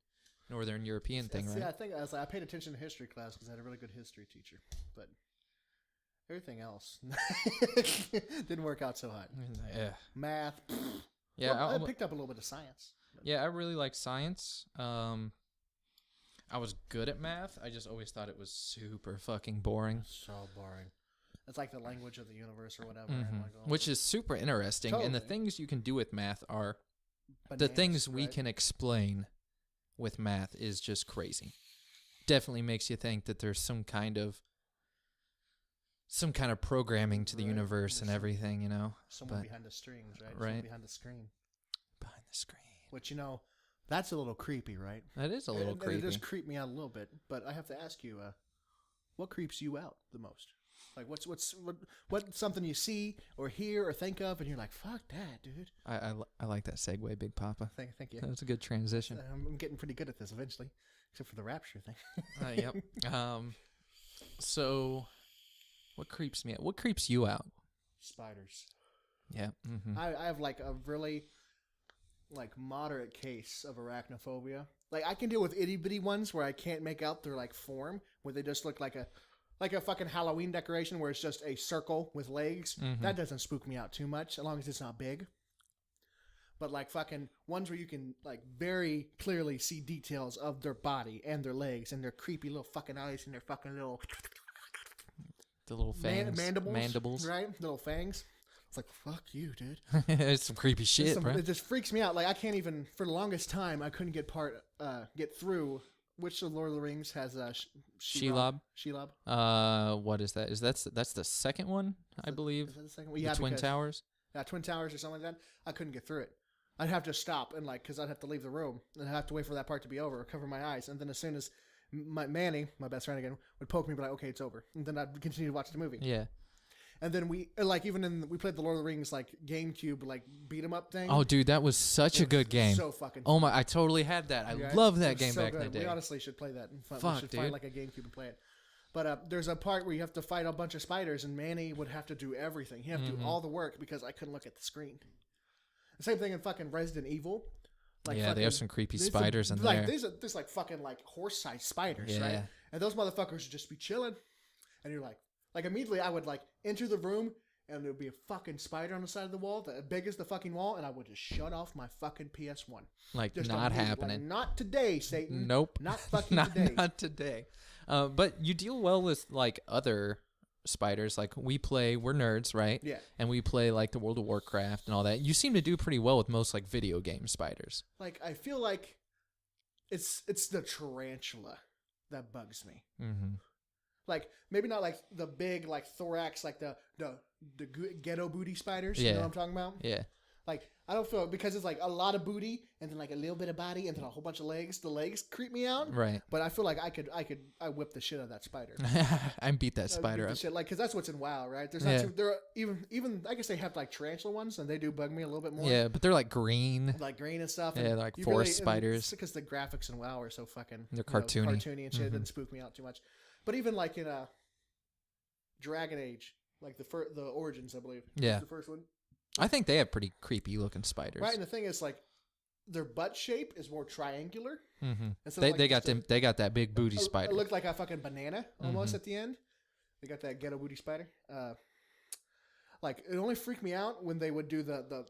Northern European thing, right? Yeah, I think I paid attention to history class because I had a really good history teacher, but everything else didn't work out so hot. Yeah. Math. Yeah, well, I picked up a little bit of science. Yeah, I really like science. I was good at math. I just always thought it was super fucking boring. So boring. It's like the language of the universe or whatever. Mm-hmm. Like, which is super interesting. Totally. And the things you can do with math are bananas, the things we right? can explain with math is just crazy. Definitely makes you think that there's some kind of programming to the universe and everything, Someone behind the strings, right? Right. Someone behind the screen. Behind the screen. Which, that's a little creepy, right? That is a little creepy. It does creep me out a little bit, but I have to ask you, what creeps you out the most? Like, what's something you see or hear or think of, and you're like, "Fuck that, dude." I like that segue, Big Papa. Thank you. That was a good transition. I'm getting pretty good at this eventually, except for the rapture thing. Yep. So, what creeps me out? What creeps you out? Spiders. Yeah. Mm-hmm. I have like a really moderate case of arachnophobia. Like, I can deal with itty bitty ones where I can't make out their form, where they just look like a fucking Halloween decoration where it's just a circle with legs. Mm-hmm. That doesn't spook me out too much, as long as it's not big. But fucking ones where you can very clearly see details of their body and their legs and their creepy little fucking eyes and their fucking little the little fangs, mandibles, right? Little fangs. It's like, fuck you, dude. It's some creepy shit, bro. It just freaks me out. Like, I can't even, for the longest time, I couldn't get through. Which of Lord of the Rings has Shelob? Shelob. What is that? That's the second one, I believe. Is that the second one? The Twin Towers. Yeah, Twin Towers or something like that. I couldn't get through it. I'd have to stop and because I'd have to leave the room and I'd have to wait for that part to be over, cover my eyes, and then as soon as Manny, my best friend again, would poke me, be like, "Okay, it's over," and then I'd continue to watch the movie. Yeah. And then we we played the Lord of the Rings GameCube beat 'em up thing. Oh, dude, that was such a good game. So fucking. Oh my, I totally had that. I love that game so back good. in the day. We honestly should play that. We should dude. find a GameCube and play it. But there's a part where you have to fight a bunch of spiders, and Manny would have to do everything. He'd have to do all the work because I couldn't look at the screen. The same thing in fucking Resident Evil. They have some creepy spiders in there. There's fucking horse-sized spiders, right? And those motherfuckers would just be chilling, and you're like immediately I would enter the room, and there would be a fucking spider on the side of the wall, as big as the fucking wall, and I would just shut off my fucking PS1. Just not happening. Not today, Satan. Nope. Not fucking today. Not today. But you deal well with other spiders. We're nerds, right? Yeah. And we play the World of Warcraft and all that. You seem to do pretty well with most video game spiders. I feel like it's the tarantula that bugs me. Mm-hmm. Maybe not the big thorax, the ghetto booty spiders. Yeah. You know what I'm talking about? Yeah. I don't feel because it's a lot of booty and then a little bit of body and then a whole bunch of legs. The legs creep me out. Right. But I feel like I whip the shit out of that spider. I beat that spider up. Because that's what's in WoW, right? There's not there are even I guess they have tarantula ones and they do bug me a little bit more. Yeah, but they're green. Green and stuff. Yeah, and they're forest spiders. Because the graphics in WoW are so fucking they're cartoony. Cartoony and shit. It doesn't spook me out too much. But even in Dragon Age, the Origins, I believe. Yeah. The first one. I think they have pretty creepy looking spiders. Right, and the thing is, their butt shape is more triangular. Mm-hmm. They got that big booty spider. It looked like a fucking banana almost at the end. They got that ghetto booty spider. It only freaked me out when they would do the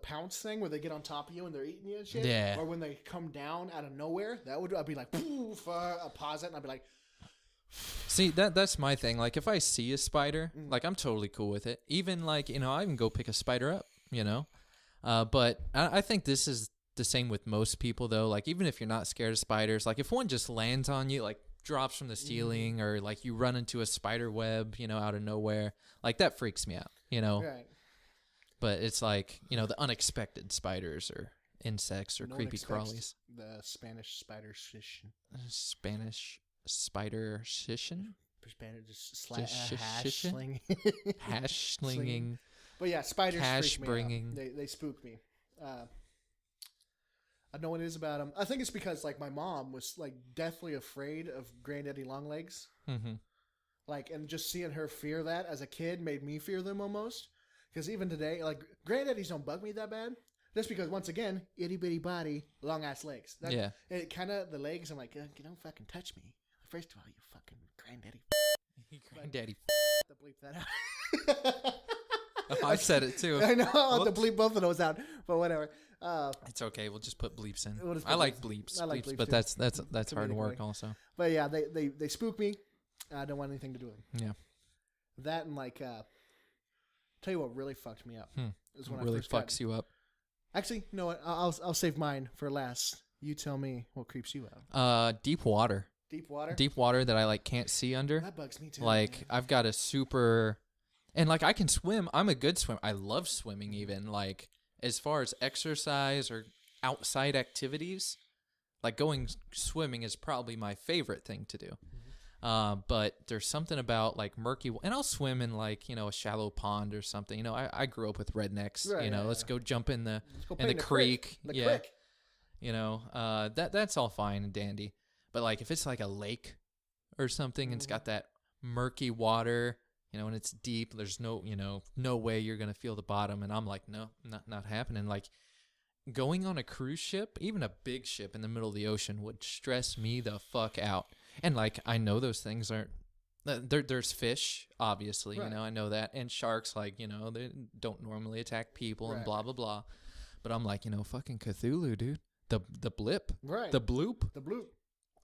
pounce thing where they get on top of you and they're eating you and shit. Yeah. Or when they come down out of nowhere. I'd be like, poof, I'll pause it and I'd be like. See, that's my thing. If I see a spider, I'm totally cool with it. Even I even go pick a spider up, But I think this is the same with most people though. Even if you're not scared of spiders, if one just lands on you, drops from the ceiling, or like you run into a spider web, out of nowhere. Like that freaks me out, Right. But it's like, the unexpected spiders or insects or No one creepy expects crawlies. The Spanish spider shish. Spanish spider shishin? Spanish just Just hash shishin? sling. Hash slinging. But yeah, spiders Cash freak me bringing. out. They spook me. I know what it is about them. I think it's because like my mom was like deathly afraid of Granddaddy Longlegs. Mm-hmm. Like, and just seeing her fear that as a kid made me fear them almost. Because even today, like Granddaddies don't bug me that bad. Just because once again, itty bitty body, long ass legs. Yeah. It kind of the legs. I'm like, you don't fucking touch me. First of all, you fucking Granddaddy. Granddaddy. To bleep that out. I've said it too. I know. I'll have to bleep both of those out, but whatever. It's okay. We'll just put bleeps in. We'll just put I like bleeps. I like bleeps but too. that's hard Comedic work way. also. But yeah, they spook me. I don't want anything to do with them. Yeah. That and like, tell you what really fucked me up is when really I first got. fucks you up. Actually, you know what? I'll save mine for last. You tell me what creeps you out. Deep water. Deep water. Deep water that I like can't see under. That bugs me too. Like man. I've got a super, and like I can swim. I'm a good swimmer. I love swimming even. Like as far as exercise or outside activities, like going swimming is probably my favorite thing to do. But there's something about like murky, and I'll swim in like, a shallow pond or something. I grew up with rednecks, Right, let's go jump in the play in the creek. The yeah. creek. That's all fine and dandy. But like if it's like a lake or something and it's got that murky water, and it's deep, there's no, no way you're going to feel the bottom. And I'm like, no, not happening. Like going on a cruise ship, even a big ship in the middle of the ocean would stress me the fuck out. And like, I know those things aren't, there's fish, obviously, Right. I know that. And sharks, like, they don't normally attack people and Right. blah, blah, blah. But I'm like, fucking Cthulhu, dude. The blip. Right. The bloop. The bloop.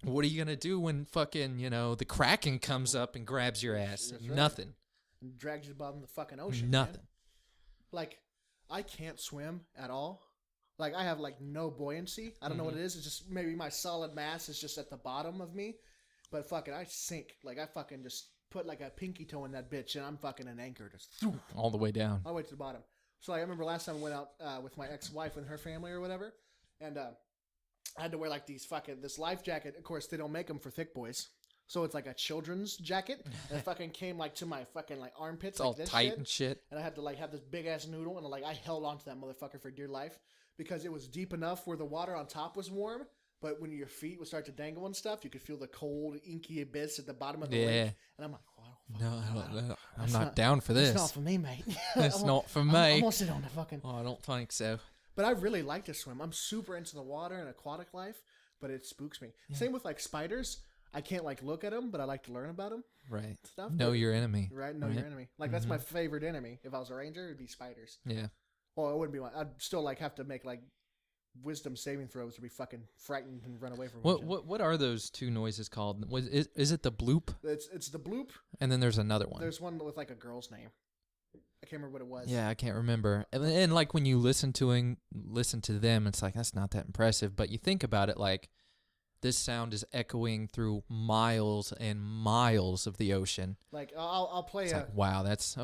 What are you going to do when fucking, the Kraken comes up and grabs your ass? That's right. Nothing. And drags you bottom of the fucking ocean. Nothing. Man. Like, I can't swim at all. Like, I have like no buoyancy. I don't know what it is. It's just maybe my solid mass is just at the bottom of me. But fucking, I sink. Like, I fucking just put like a pinky toe in that bitch, and I'm fucking an anchor. Just All the way down. all the way to the bottom. So I remember last time I went out with my ex-wife and her family or whatever, and I had to wear like this life jacket. Of course, they don't make them for thick boys. So it's like a children's jacket. And it fucking came like to my fucking like armpits. It's all like this tight shit. and shit. And I had to like have this big ass noodle, and like I held onto that motherfucker for dear life because it was deep enough where the water on top was warm, but when your feet would start to dangle and stuff, you could feel the cold, inky abyss at the bottom of the lake. And I'm like, I'm not down for this. It's not for me, mate. It's not for me. I'm gonna sit on the fucking. Oh, I don't think so. But I really like to swim. I'm super into the water and aquatic life, but it spooks me. Yeah. Same with like spiders. I can't like look at them, but I like to learn about them. Right. Stuff. Know your enemy. Right. Know your enemy. Like that's my favorite enemy. If I was a ranger, it'd be spiders. Yeah. Well, it wouldn't be. I'd still like have to make like wisdom saving throws to be fucking frightened and run away from. What are those two noises called? Is it the bloop? It's the bloop. And then there's another one. There's one with like a girl's name. I can't remember what it was. Yeah, I can't remember. And like when you listen to them, it's like that's not that impressive. But you think about it, like this sound is echoing through miles and miles of the ocean. Like I'll play It's like, wow, that's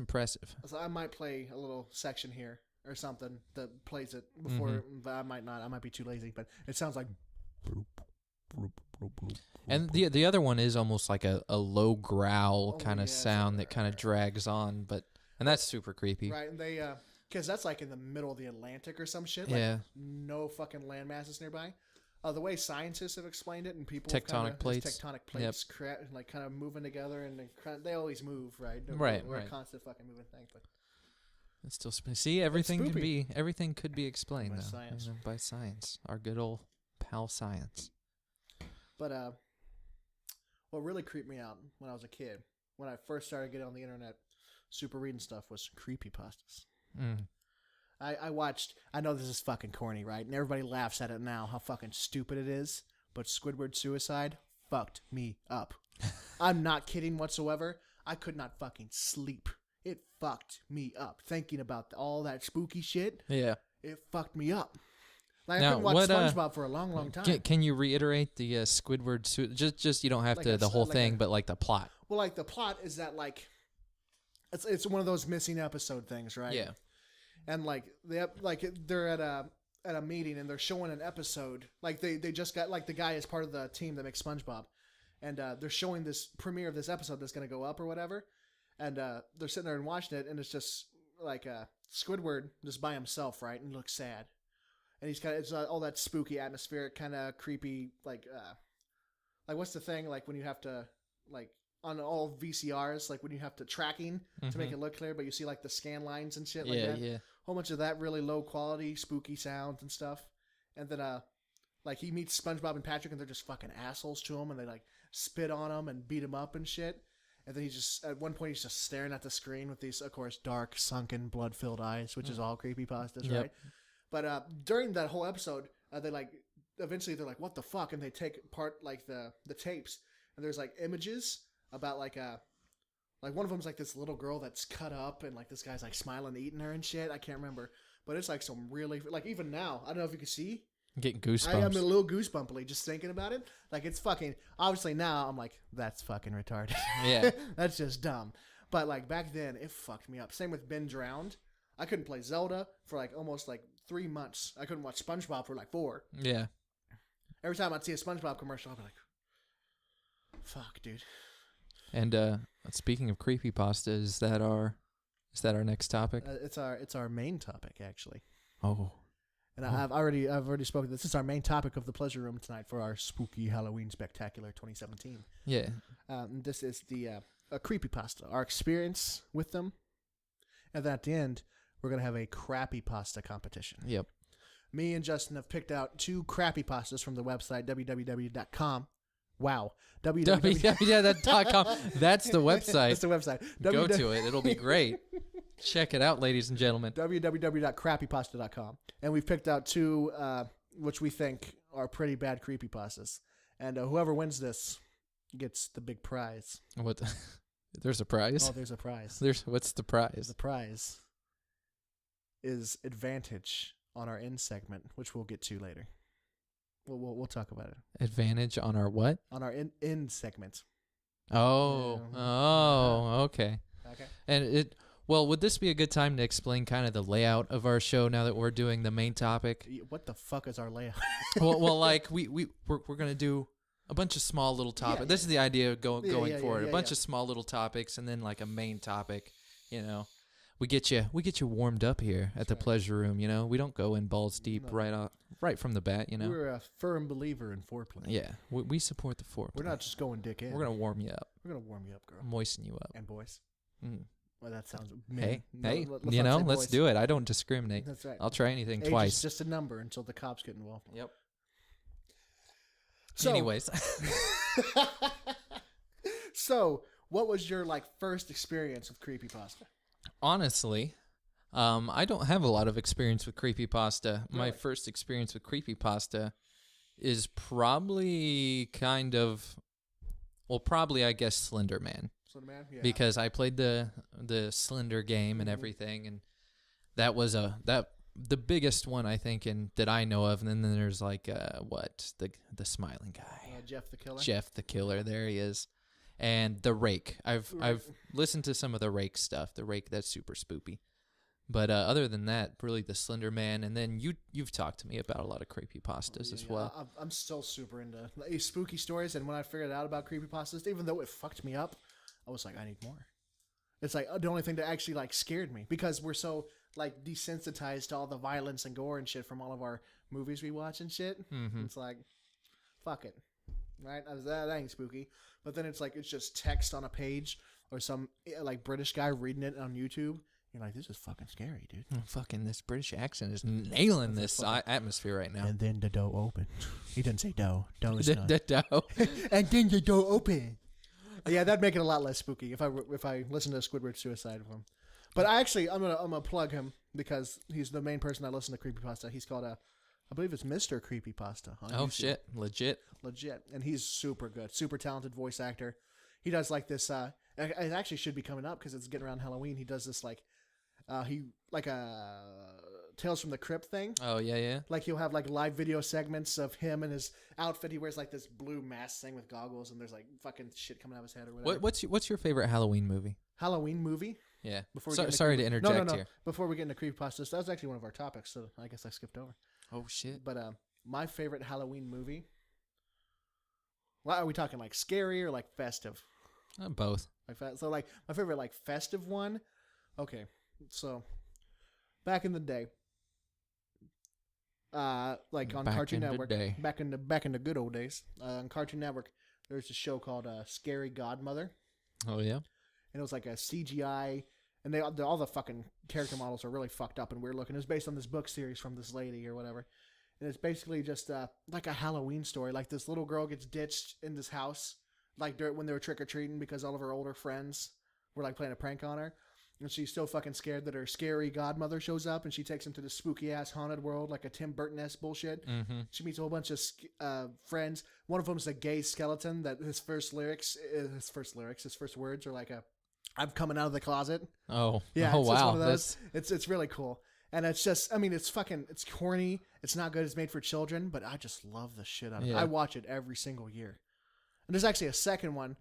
impressive. So I might play a little section here or something that plays it before, but I might not. I might be too lazy, but it sounds like. And the other one is almost like a low growl kind of yeah, sound that kind of drags on, and that's super creepy. Right, and they, because that's like in the middle of the Atlantic or some shit. Like, Yeah. no fucking land masses nearby. The way scientists have explained it, and people Tectonic plates. Tectonic plates, like kind of moving together, and they always move, right? Right. We're a constant fucking moving thing, but It's still see everything spoopy. everything could be explained By though, science. by science. Our good old pal science. But what really creeped me out when I was a kid, when I first started getting on the internet, super reading stuff, was creepypastas. I watched, I know this is fucking corny, right? And everybody laughs at it now, how fucking stupid it is. But Squidward Suicide fucked me up. I'm not kidding whatsoever. I could not fucking sleep. It fucked me up. Thinking about all that spooky shit, Yeah. it fucked me up. Like, Now, I couldn't watch what, SpongeBob for a long, long time. Can you reiterate the Squidward suit? Just you don't have Like to a- the whole like thing, a- but like the plot. Well, like the plot is that like it's one of those missing episode things, right? Yeah. And like they're at a meeting and they're showing an episode. Like they just got like the guy is part of the team that makes SpongeBob, and they're showing this premiere of this episode that's gonna go up or whatever. And they're sitting there and watching it, and it's just like Squidward just by himself, right? And looks sad. And he's it's all that spooky, atmospheric, kind of creepy, like what's the thing? Like when you have to, like on all VCRs, like when you have to tracking to make it look clear, but you see like the scan lines and shit like that. Yeah. Whole bunch of that really low quality, spooky sounds and stuff. And then like he meets SpongeBob and Patrick, and they're just fucking assholes to him, and they like spit on him and beat him up and shit. And then he's just, at one point, he's just staring at the screen with these, of course, dark, sunken, blood-filled eyes, which is all creepypastas, right? But during that whole episode, they like, eventually they're like, what the fuck? And they take apart, like, the tapes. And there's, like, images about, like one of them's, like, this little girl that's cut up, and, like, this guy's, like, smiling, eating her and shit. I can't remember. But it's, like, some really, like, even now, I don't know if you can see. I'm getting goosebumps. I'm a little goosebumpily just thinking about it. Like, it's fucking, obviously now I'm like, that's fucking retarded. Yeah. That's just dumb. But like back then, it fucked me up. Same with Ben Drowned. I couldn't play Zelda for like almost like 3 months. I couldn't watch SpongeBob for like 4. Yeah. Every time I'd see a SpongeBob commercial, I'd be like, fuck, dude. And speaking of creepypasta, is that our next topic? It's our main topic, actually. Oh. And I've already spoken. This is our main topic of the pleasure room tonight for our spooky Halloween spectacular 2017. Yeah. This is the creepypasta, our experience with them, and then at the end we're gonna have a crappy pasta competition. Yep. Me and Justin have picked out 2 crappy pastas from the website www.com. Wow. www.com. That's the website. That's the website. Go to it. It'll be great. Check it out, ladies and gentlemen. www.crappypasta.com. And we've picked out 2 which we think are pretty bad creepypastas. And whoever wins this gets the big prize. What? There's a prize? Oh, there's a prize. What's the prize? The prize is advantage on our end segment, which we'll get to later. We'll talk about it. Advantage on our what? On our end segment. Oh. Yeah. Oh, okay. Okay. And well, would this be a good time to explain kind of the layout of our show now that we're doing the main topic? What the fuck is our layout? well, like we're gonna do a bunch of small little topics. Yeah. This is the idea of going forward. Yeah, a bunch of small little topics, and then like a main topic. You know, we get you warmed up here at the pleasure room. You know, we don't go in balls deep right from the bat. You know, We're a firm believer in foreplay. yeah, we support the foreplay. We're not just going dick in. We're gonna warm you up, We're gonna warm you up, girl. moisten you up. And boys. Mm. Well, that sounds. Hey, No, hey, let's you not know, say let's boys. do it. I don't discriminate. That's right. I'll try anything Age twice. is just a number until the cops get involved. Yep. So, Anyways, so what was your first experience with creepypasta? honestly, I don't have a lot of experience with creepypasta. My Really? first experience with creepypasta is probably probably I guess Slender Man, Slender Man? Yeah. because I played the Slender game and Mhm. everything, and that was the biggest one I think that I know of. And then there's the smiling guy, Jeff the Killer. Jeff the Killer. There he is. And the Rake. I've listened to some of the Rake stuff. The Rake, that's super spoopy. But other than that, really the Slender Man. And then you've talked to me about a lot of creepypastas as well. I'm still super into spooky stories, and when I figured out about creepypastas, even though it fucked me up, I was like, I need more. It's like the only thing that actually scared me, because we're so desensitized to all the violence and gore and shit from all of our movies we watch and shit. Mm-hmm. It's like, fuck it, right? That ain't spooky. But then it's it's just text on a page or some British guy reading it on YouTube. You're like, this is fucking scary, dude. Fucking this British accent is nailing That's this atmosphere right now. And then the door opened. He didn't say dough. Dough is not. Dough. And then the door opened. Yeah, that'd make it a lot less spooky if I listen to Squidward Suicide of him. But I'm gonna plug him because he's the main person I listen to creepypasta. He's called I believe it's Mr. Creepypasta on Oh YouTube. shit, legit. And he's super good, super talented voice actor. He does this. It actually should be coming up because it's getting around Halloween. He does this Tales from the Crypt thing. Oh yeah. Like he'll have like live video segments of him and his outfit. He wears like this blue mask thing with goggles, and there's like fucking shit coming out of his head or whatever. What's your favorite Halloween movie? Halloween movie? Yeah. Before we get into Sorry to interject no. here. Before we get into creepypastas, that was actually one of our topics, so I guess I skipped over. Oh shit. But my favorite Halloween movie. Well, are we talking like scary or like festive? Both. So like my favorite like festive one. Okay, so back in the day, like on Cartoon Network, back in the good old days, on Cartoon Network, there's a show called Scary Godmother. Oh yeah. And it was like a CGI, and all the fucking character models are really fucked up and weird looking. It was based on this book series from this lady or whatever, and it's basically just like a Halloween story. Like this little girl gets ditched in this house, like when they were trick or treating because all of her older friends were like playing a prank on her. And she's so fucking scared that her scary godmother shows up and she takes him to this spooky ass haunted world, like a Tim Burton-esque bullshit. Mm-hmm. She meets a whole bunch of friends. One of them is a gay skeleton that his first words are like "I'm coming out of the closet." Oh, yeah. Oh it's wow. one of those. It's really cool. And it's just, I mean, it's corny. It's not good. It's made for children, but I just love the shit out of it. Yeah. I watch it every single year. And there's actually a second one.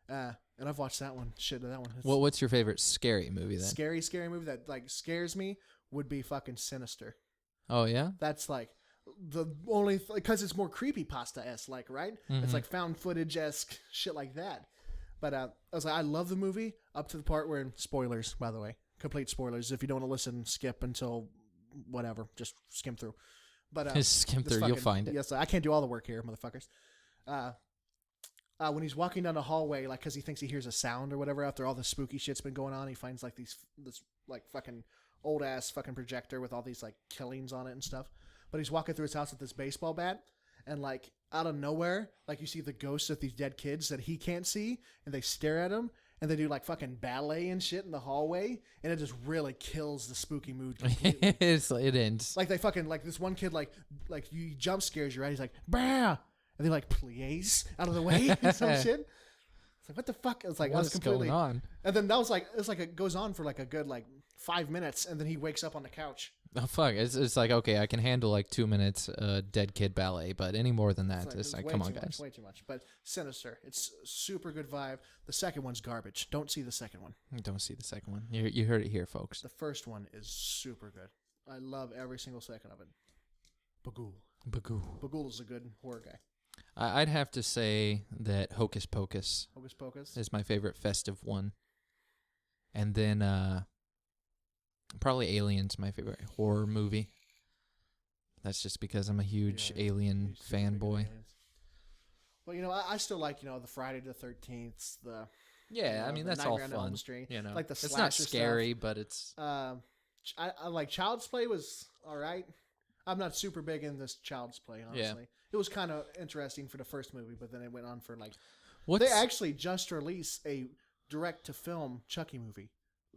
And I've watched that one. Shit, that one. What's your favorite scary movie then? Scary movie that like scares me would be fucking Sinister. Oh yeah. That's like the only because it's more creepypasta-esque, like right. Mm-hmm. It's like found footage-esque shit like that. But I was like, I love the movie up to the part where spoilers, by the way, complete spoilers. If you don't want to listen, skip until whatever, just skim through. But Just skim through, you'll find it. Yes, I can't do all the work here, motherfuckers. When he's walking down the hallway, like, because he thinks he hears a sound or whatever after all the spooky shit's been going on, he finds, like, this, like, fucking old-ass fucking projector with all these, like, killings on it and stuff. But he's walking through his house with this baseball bat, and, like, out of nowhere, like, you see the ghosts of these dead kids that he can't see, and they stare at him, and they do, like, fucking ballet and shit in the hallway, and it just really kills the spooky mood completely. It ends. Like, they fucking, like, this one kid, like you jump scares you, right? He's like, "Bah!" And they're like, "Please, out of the way," and some shit. It's like, what the fuck? It's like, What's completely going on? And then that was like, it's like it goes on for like a good like 5 minutes, and then he wakes up on the couch. Oh fuck! It's like, okay, I can handle like 2 minutes dead kid ballet, but any more than that, it's like come on, guys. Way too much. But Sinister, it's super good vibe. The second one's garbage. Don't see the second one. Don't see the second one. You heard it here, folks. The first one is super good. I love every single second of it. Bagul is a good horror guy. I'd have to say that Hocus Pocus is my favorite festive one. And then probably Alien's my favorite horror movie. That's just because I'm a huge Alien fanboy. Well, you know, I still like, you know, the Friday the 13th, the... Yeah, I mean, that's all fun. You know, like the it's not scary, stuff. But it's... I like Child's Play was all right. I'm not super big in this Child's Play, honestly. Yeah. It was kind of interesting for the first movie, but then it went on for like... They actually just released a direct-to-film Chucky movie.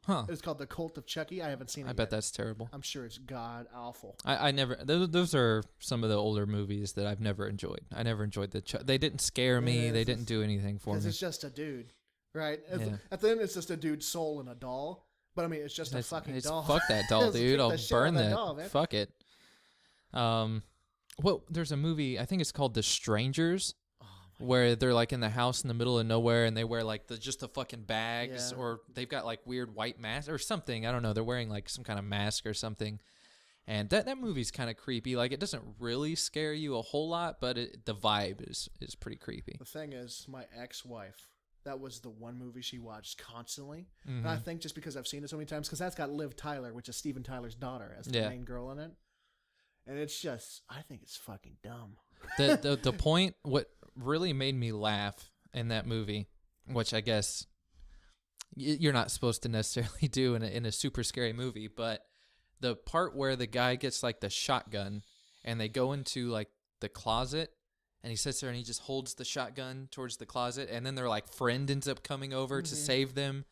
Huh. It's called The Cult of Chucky. I haven't seen it I bet that's terrible. I'm sure it's god-awful. I never... Those are some of the older movies that I've never enjoyed. I never enjoyed they didn't scare me. They didn't do anything for me. Because it's just a dude, right? At the end, it's just a dude's soul in a doll. But, I mean, it's just a fucking doll. Fuck that doll, dude. I'll burn that. Doll, fuck it. Well, there's a movie, I think it's called The Strangers, where they're like in the house in the middle of nowhere and they wear like just the fucking bags, or they've got like weird white masks or something. I don't know. They're wearing like some kind of mask or something. And that movie's kind of creepy. Like, it doesn't really scare you a whole lot, but the vibe is pretty creepy. The thing is, my ex-wife, that was the one movie she watched constantly. Mm-hmm. And I think just because I've seen it so many times, because that's got Liv Tyler, which is Steven Tyler's daughter, as the main girl in it. And it's just, I think it's fucking dumb. The point, what really made me laugh in that movie, which I guess you're not supposed to necessarily do in a super scary movie, but the part where the guy gets like the shotgun and they go into like the closet and he sits there and he just holds the shotgun towards the closet, and then their like friend ends up coming over to save them,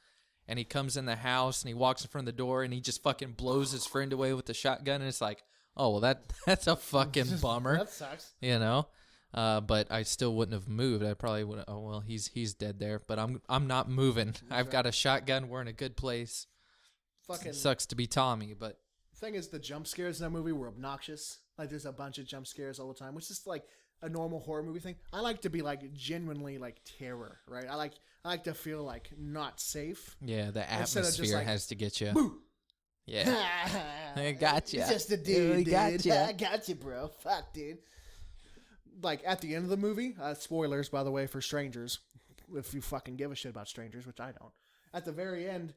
and he comes in the house and he walks in front of the door and he just fucking blows his friend away with the shotgun, and it's like, oh, well, that's a fucking bummer. That sucks. You know? But I still wouldn't have moved. I probably would have, oh, well, he's dead there. But I'm not moving. I've got a shotgun. We're in a good place. Fucking sucks to be Tommy, but... thing is, the jump scares in that movie were obnoxious. Like, there's a bunch of jump scares all the time, which is like a normal horror movie thing. I like to be like genuinely like terror, right? I like to feel like not safe. Yeah, the Instead of just, atmosphere like, has to get you. Boo! Yeah. I gotcha. It's just a dude, I dude. gotcha. I got you, bro. Fuck, dude. Like, at the end of the movie, spoilers, by the way, for Strangers, if you fucking give a shit about Strangers, which I don't. At the very end,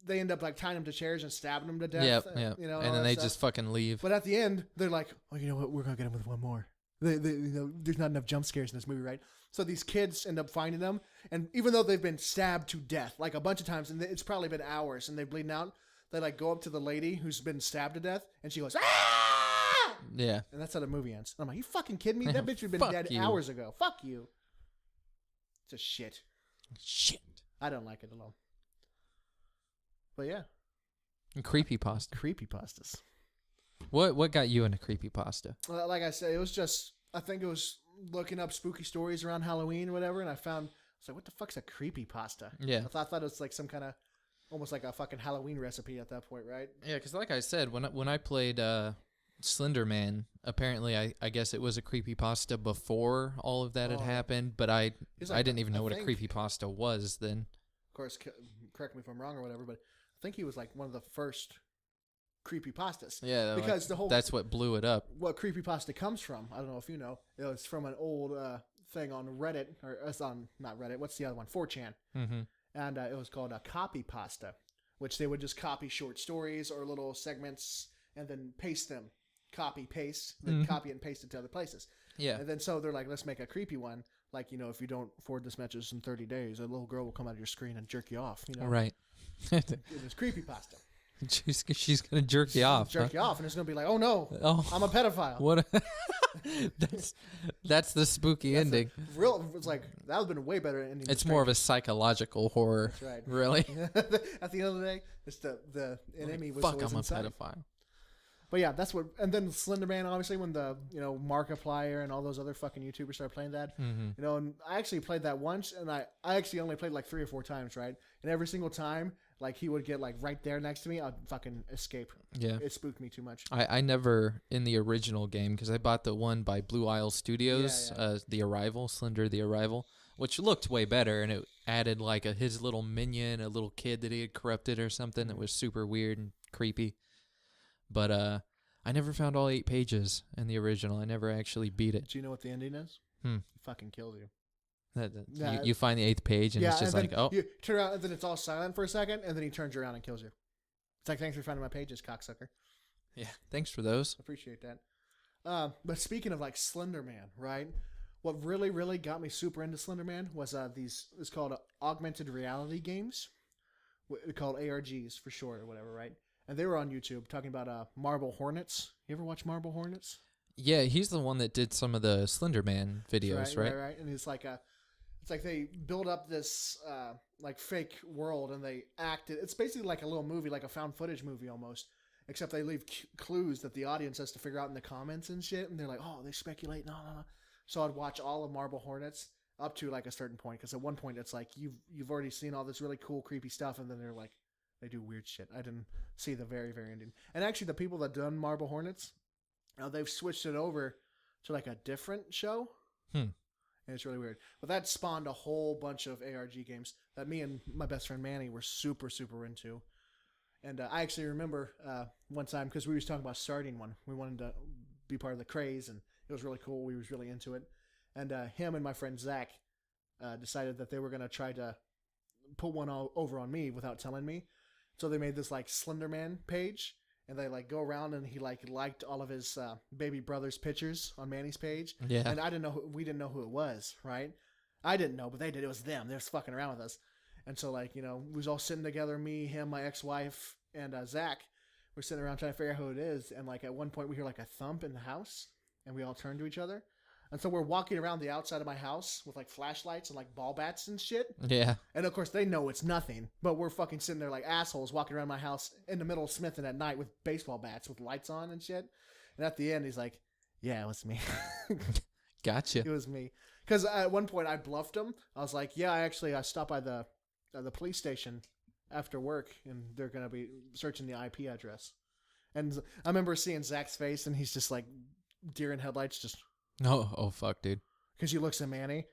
they end up like tying them to chairs and stabbing them to death. Yep. You know, And then they just fucking leave. But at the end, they're like, oh, you know what? We're going to get him with one more. There's not enough jump scares in this movie, right? So these kids end up finding them. And even though they've been stabbed to death, like a bunch of times, and it's probably been hours, and they're bleeding out, they like go up to the lady who's been stabbed to death, and she goes, ah! Yeah. And that's how the movie ends. I'm like, you fucking kidding me? That bitch would have been Fuck dead you. hours ago. Fuck you. It's a shit. Shit. I don't like it at all. But yeah, Creepypasta. creepypastas. What got you into creepypasta? Well, like I said, it was just, I think it was looking up spooky stories around Halloween or whatever, and I was like, what the fuck's a creepypasta? Yeah. I thought it was like some kind of, almost like a fucking Halloween recipe at that point, right? Yeah, because like I said, when I played Slender Man, apparently I guess it was a creepypasta before all of that had happened, but I didn't even know what a creepypasta was then. Of course, correct me if I'm wrong or whatever, but I think he was like one of the first creepypastas. Yeah, because the whole that's what blew it up. What creepypasta comes from, I don't know if you know, it was from an old thing on Reddit, or it's on, not Reddit, what's the other one? 4chan. Mm-hmm. And it was called a copy pasta, which they would just copy short stories or little segments and then paste them. Copy, paste, then copy it and paste it to other places. Yeah. And then so they're like, let's make a creepy one. Like, you know, if you don't forward this message in 30 days, a little girl will come out of your screen and jerk you off. You know? Right. It was creepypasta. She's going to jerk you off. Jerk you off, and it's going to be like, oh no, I'm a pedophile. What? that's the spooky ending. It's like, that would have been a way better ending. It's more of a psychological horror. That's right. Really? At the end of the day, it's the enemy was Fuck, always I'm inside. a pedophile. But yeah, that's what. And then Slender Man, obviously, when the Markiplier and all those other fucking YouTubers started playing that, and I actually played that once, and I actually only played like 3 or 4 times, right? And every single time, like he would get like right there next to me, I'd fucking escape. Yeah, it spooked me too much. I never in the original game because I bought the one by Blue Isle Studios, The Arrival, Slender the Arrival, which looked way better, and it added like his little minion, a little kid that he had corrupted or something that was super weird and creepy. But I never found all 8 pages in the original. I never actually beat it. Do you know what the ending is? He fucking kills you. You find the 8th page and it's just and like, oh. You turn around and then it's all silent for a second, and then he turns around and kills you. It's like, thanks for finding my pages, cocksucker. Yeah, thanks for those. Appreciate that. But speaking of like Slender Man, right? What really, really got me super into Slender Man was it's called augmented reality games, called ARGs for short or whatever, right? And they were on YouTube talking about Marble Hornets. You ever watch Marble Hornets? Yeah, he's the one that did some of the Slender Man videos, right? Right. And it's like they build up this like fake world and they act it. It's basically like a little movie, like a found footage movie almost, except they leave clues that the audience has to figure out in the comments and shit. And they're like, oh, they speculate. No. So I'd watch all of Marble Hornets up to like a certain point, because at one point it's like you've already seen all this really cool, creepy stuff, and then they're like, they do weird shit. I didn't see the very, very ending. And actually, the people that done Marble Hornets, they've switched it over to like a different show. And it's really weird. But that spawned a whole bunch of ARG games that me and my best friend Manny were super, super into. And I actually remember one time, because we was talking about starting one. We wanted to be part of the craze, and it was really cool. We was really into it. And him and my friend Zach decided that they were going to try to put one over on me without telling me. So they made this like Slender Man page, and they like go around, and he like liked all of his baby brother's pictures on Manny's page. Yeah. And we didn't know who it was, right? I didn't know, but they did. It was them. They were fucking around with us. And so like, we was all sitting together, me, him, my ex-wife, and Zach. We're sitting around trying to figure out who it is. And like at one point we hear like a thump in the house, and we all turn to each other. And so we're walking around the outside of my house with like flashlights and like ball bats and shit. Yeah. And of course they know it's nothing, but we're fucking sitting there like assholes walking around my house in the middle of Smithton at night with baseball bats with lights on and shit. And at the end he's like, yeah, it was me. Gotcha. It was me. Because at one point I bluffed him. I was like, yeah, I stopped by the police station after work, and they're going to be searching the IP address. And I remember seeing Zach's face, and he's just like deer in headlights, just Oh, fuck, dude. because he looks at Manny.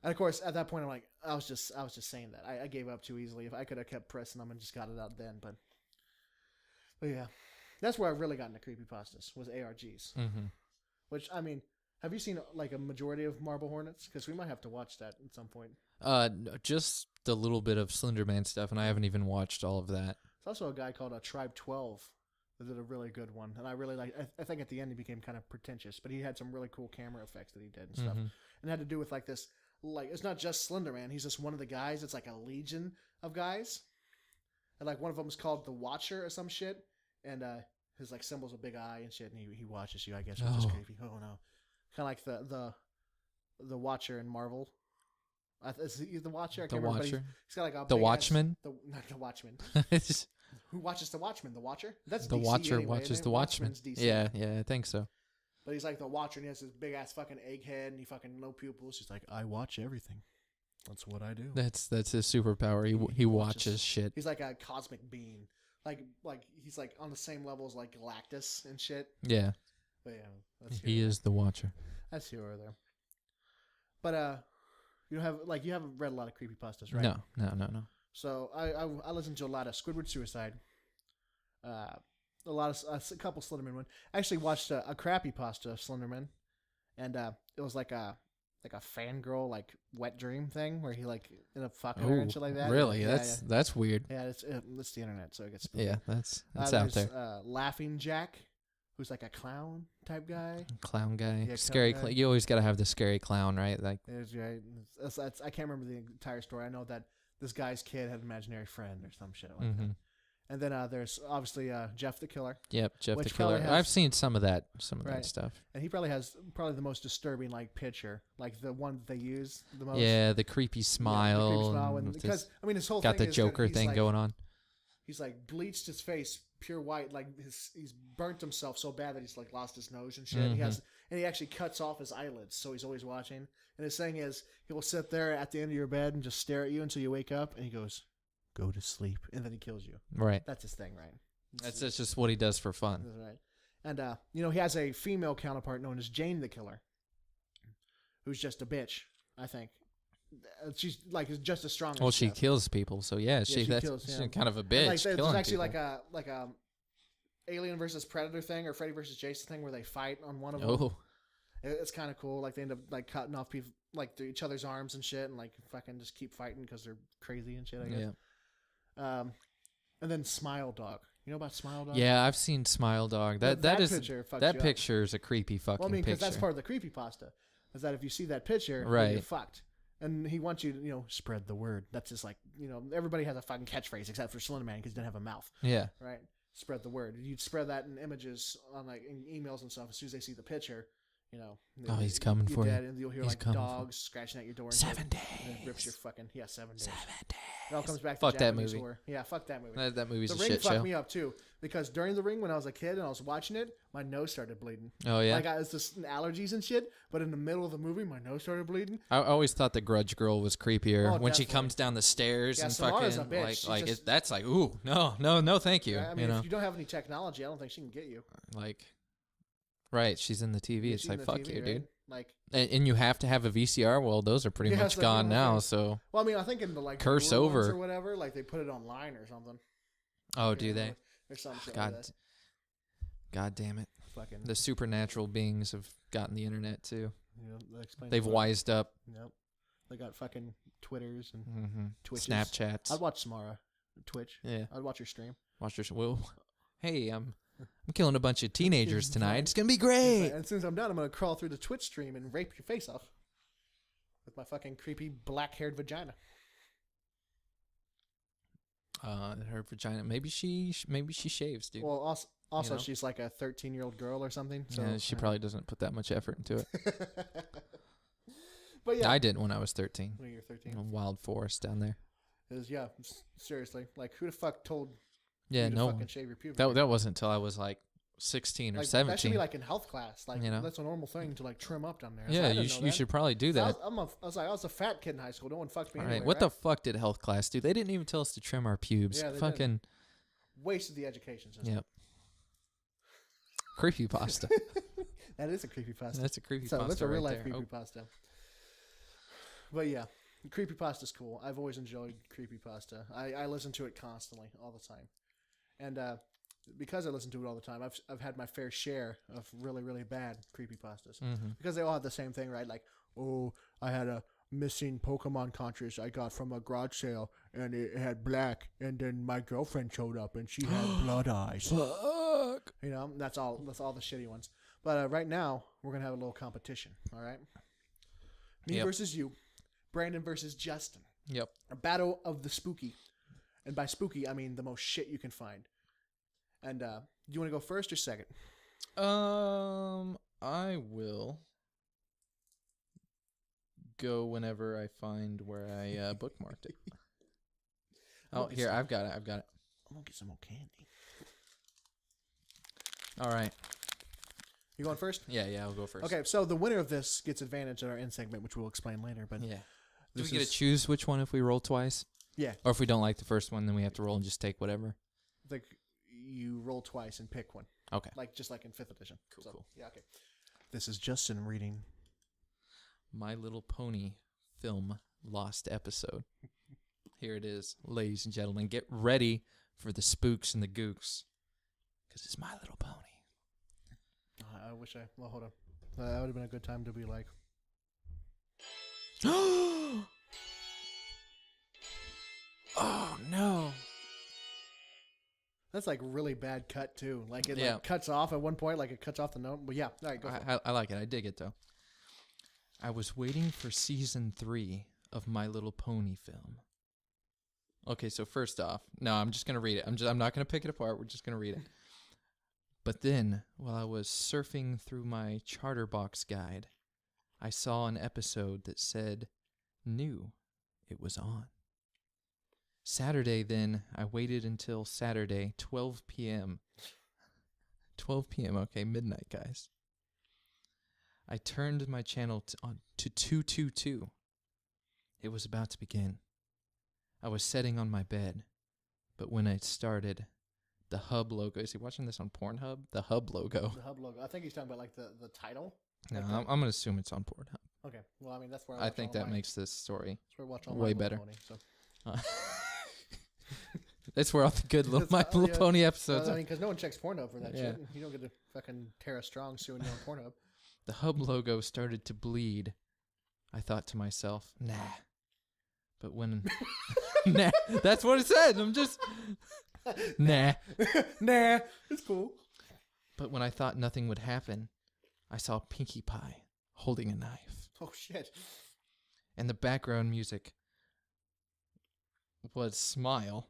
And of course, at that point, I'm like, I was just saying that. I gave up too easily. If I could have kept pressing them and just got it out then, but yeah, that's where I really got into creepypastas was ARGs. Mm-hmm. Which I mean, have you seen like a majority of Marble Hornets? Because we might have to watch that at some point. Just the little bit of Slender Man stuff, and I haven't even watched all of that. There's also a guy called Tribe 12 that did a really good one, and I really like. I think at the end he became kind of pretentious, but he had some really cool camera effects that he did and stuff, and it had to do with like this. Like it's not just Slender Man; he's just one of the guys. It's like a legion of guys, and like one of them is called the Watcher or some shit, and his like symbol's a big eye and shit, and he watches you. I guess, which is creepy. Oh no, kind of like the Watcher in Marvel. Is he the Watcher? I can't remember. He's got like a the Watchman. Not the Watchman. It's Who watches the Watchmen? The Watcher? That's the DC Watcher anyway, watches the Watchman. DC. Yeah, I think so. But he's like the Watcher, and he has this big ass fucking egghead, and he fucking no pupils. He's like, I watch everything. That's what I do. That's his superpower. He watches shit. He's like a cosmic being. Like he's like on the same level as like Galactus and shit. Yeah. But yeah, He is the Watcher. That's here or there. But you haven't read a lot of creepypastas, right? No. So I listened to a lot of Squidward Suicide. A couple Slenderman one. I actually watched a crappy pasta of Slenderman, and it was like a fangirl like wet dream thing where he like ended up fucking her and shit like that. Really? Yeah, that's weird. yeah. It's the internet, so it gets spooky. Yeah, that's out there. Laughing Jack, who's like a clown type guy. Clown guy, Yeah, scary. clown guy. You always got to have the scary clown, right? Like, It's right. I can't remember the entire story. I know that this guy's kid had an imaginary friend or some shit like that. And then there's obviously Jeff the Killer. Yep, Jeff the Which Killer. probably has- I've seen some of that Right. stuff. And he probably has the most disturbing like picture, like the one that they use the most. Yeah, the creepy smile. the creepy smile. and And with because his- I mean, his whole got thing the is Joker that he's thing like, going on. He's like bleached his face pure white, like he's burnt himself so bad that he's like lost his nose and shit. He actually cuts off his eyelids, so he's always watching. And his thing is, he will sit there at the end of your bed and just stare at you until you wake up, and he goes, "Go to sleep," and then he kills you. Right. That's his thing, right? That's just what he does for fun. That's right. And he has a female counterpart known as Jane the Killer, who's just a bitch. I think she's like just as strong. Well, as she Jeff. kills people, so yeah, she's kind of a bitch. And, like, there's killing actually people. like a Alien versus Predator thing or Freddy versus Jason thing where they fight on one of them. Oh, It's kind of cool. Like they end up like cutting off people like each other's arms and shit, and like fucking just keep fighting because they're crazy and shit. I guess. yeah. And then Smile Dog. You know about Smile Dog? Yeah, I've seen Smile Dog. That picture fucks you up. picture is a creepy fucking Well, I mean, because picture. that's part of the creepypasta. Is that if you see that picture, Right. you get fucked. And he wants you to, spread the word. That's just like, everybody has a fucking catchphrase except for Slender Man because he doesn't have a mouth, Yeah. right? Spread the word. You'd spread that in images on like in emails and stuff. As soon as they see the picture, Oh, he's coming for you. And you'll hear He's like coming for dogs scratching at your door. And 7 shit, and it rips your days. fucking 7 days. 7 days. It all comes back Fuck to that Japanese movie. horror. Yeah, fuck that movie. That movie's The a Ring shit fucked show. me up too because during The Ring when I was a kid and I was watching it, my nose started bleeding. Oh yeah. Like I was just allergies and shit. But in the middle of the movie, my nose started bleeding. I always thought the Grudge Girl was creepier Oh, when she definitely. comes down the stairs Yeah, and Samara's fucking a bitch. like She's just- that's like ooh no thank you. I mean, if you don't have any technology, I don't think she can get you. Like right, she's in the TV. Yeah, It's she's like in the fuck TV, you, right? dude. Like, And you have to have a VCR. Well, those are pretty Yeah, much so, gone now. like- So well, I mean, I think in the like Curse newer ones over. or whatever, like they put it online or something. oh, do they? Or some shit God, like that. God damn it! Fucking. The supernatural beings have gotten the internet too. That explains They've it. wised up. Yep. They got fucking Twitters and Mm-hmm. Twitches. Snapchats. I'd watch Samara, Twitch. Yeah. I'd watch her stream. Watch your. Well, hey, I'm killing a bunch of teenagers tonight. It's gonna be great. And as soon as I'm done, I'm gonna crawl through the Twitch stream and rape your face off with my fucking creepy black-haired vagina. Her vagina. Maybe she shaves, dude. Well, also know? she's like a 13-year-old girl or something. So yeah, she probably doesn't put that much effort into it. But yeah, I didn't when I was 13. when you're 13, In a wild forest down there. seriously, like who the fuck told Yeah, you to no. fucking shave your puberty? That wasn't until I was like 16 or Like, 17. That should be like in health class. Like You know? that's a normal thing to like trim up down there. yeah, you should probably do that. I was a fat kid in high school. No one fucked me. All anyway, right, what right? the fuck did health class do? They didn't even tell us to trim our pubes. Yeah, they Fucking wasted the education system. yep. Creepypasta. That is a creepypasta. That's a creepypasta. So that's a real life there. Oh, creepypasta. But yeah, creepypasta's cool. I've always enjoyed creepypasta. I listen to it constantly, all the time, and because I listen to it all the time, I've had my fair share of really really bad creepypastas because they all have the same thing, right? Like, oh, I had a missing Pokemon cartridge I got from a garage sale, and it had black, and then my girlfriend showed up, and she had blood eyes. Fuck. You know, that's all the shitty ones. But right now, we're going to have a little competition, all right? Me versus you. Brandon versus Justin. Yep. A battle of the spooky. And by spooky, I mean the most shit you can find. And do you want to go first or second? I will go whenever I find where I bookmarked it. Oh, here, I've got it. I'm going to get some more candy. All right. You going first? Yeah, I'll go first. Okay, so the winner of this gets advantage at our end segment, which we'll explain later. But yeah. Do we get to choose which one if we roll twice? Yeah. Or if we don't like the first one, then we have to roll and just take whatever? Like, you roll twice and pick one. Okay. Just like in 5th edition. Cool. Yeah, okay. This is Justin reading My Little Pony film Lost Episode. Here it is, ladies and gentlemen. Get ready for the spooks and the gooks. Because it's My Little Pony. I wish well, hold on. That would have been a good time to be like. Oh, no. That's like really bad cut, too. Like, it like, cuts off at one point, like it cuts off the note. But yeah, all right, go for it. I like it. I dig it, though. I was waiting for season 3 of My Little Pony film. Okay, so first off, no, I'm just going to read it. I'm not going to pick it apart. We're just going to read it. But then, while I was surfing through my Charterbox guide, I saw an episode that said, new, it was on. Saturday, then, I waited until Saturday, 12 p.m. 12 p.m., okay, midnight, guys. I turned my channel to 222. It was about to begin. I was sitting on my bed, but when it started, the hub logo. Is he watching this on Pornhub? The hub logo. The hub logo. I think he's talking about like the title. No, I'm going to assume it's on Pornhub. Okay. Well, I mean, that's where I think that makes this story that's where I watch all way My better. Little Pony, so. That's where all the good My Little Pony episodes I are. mean, because no one checks Pornhub for that shit. You don't get to fucking Tara Strong suing you on Pornhub. The hub logo started to bleed. I thought to myself, nah. But when... nah. That's what it said. I'm just... Nah. Nah. It's cool. But when I thought nothing would happen, I saw Pinkie Pie holding a knife. Oh, shit. And the background music was Smile.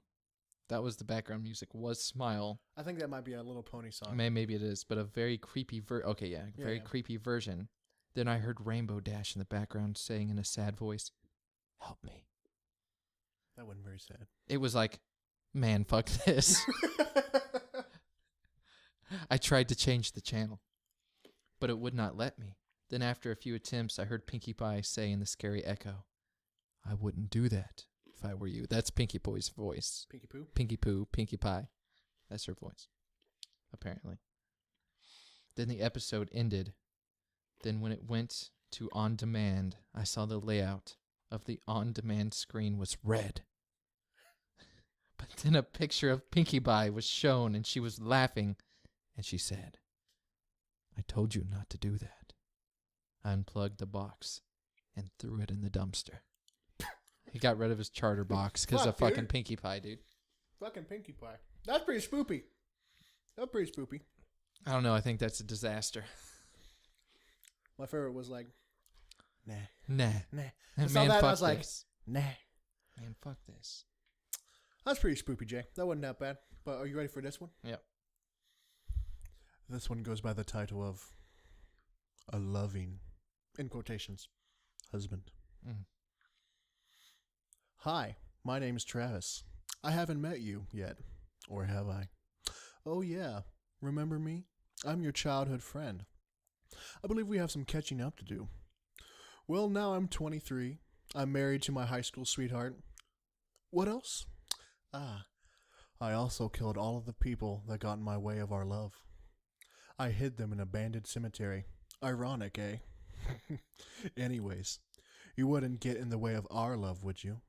That was the background music, was Smile. I think that might be a Little Pony song. Maybe it is, but a very creepy creepy version. Then I heard Rainbow Dash in the background saying in a sad voice, help me. That wasn't very sad. It was like, man, fuck this. I tried to change the channel, but it would not let me. Then after a few attempts, I heard Pinkie Pie say in the scary echo, I wouldn't do that if I were you. That's Pinkie Pie's voice. Pinkie Pooh? Pinkie Pooh, Pinkie Pie. That's her voice, apparently. Then the episode ended. Then when it went to On Demand, I saw the layout of the On Demand screen was red. But then a picture of Pinkie Pie was shown, and she was laughing, and she said, I told you not to do that. I unplugged the box and threw it in the dumpster. He got rid of his charter box because of fucking Pinkie Pie, dude. Fucking Pinkie Pie. That's pretty spoopy. That's pretty spoopy. I don't know. I think that's a disaster. My favorite was like, nah. Nah. I saw Man, that, fuck I was like, this. nah. Man, fuck this. That's pretty spoopy, Jay. That wasn't that bad. But are you ready for this one? Yep. This one goes by the title of A Loving, In quotations, Husband. Mm. Hi, my name's Travis. I haven't met you yet, or have I? Oh yeah, remember me? I'm your childhood friend. I believe we have some catching up to do. Well, now I'm 23. I'm married to my high school sweetheart. What else? I also killed all of the people that got in my way of our love. I hid them in an abandoned cemetery. Ironic, eh? Anyways, you wouldn't get in the way of our love, would you?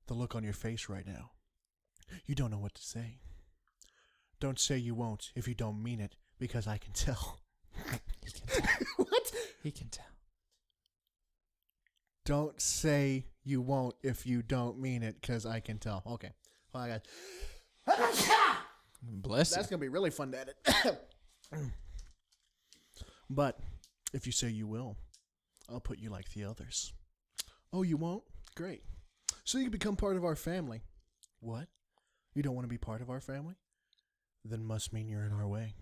The look on your face right now. You don't know what to say. Don't say you won't if you don't mean it, because I can tell. He can tell. What? He can tell. Don't say you won't if you don't mean it, because I can tell. Okay. Well, I got... Bless That's you. gonna be really fun to edit. But if you say you will, I'll put you like the others. Oh, you won't? Great. So you can become part of our family. What? You don't want to be part of our family? Then must mean you're in our way.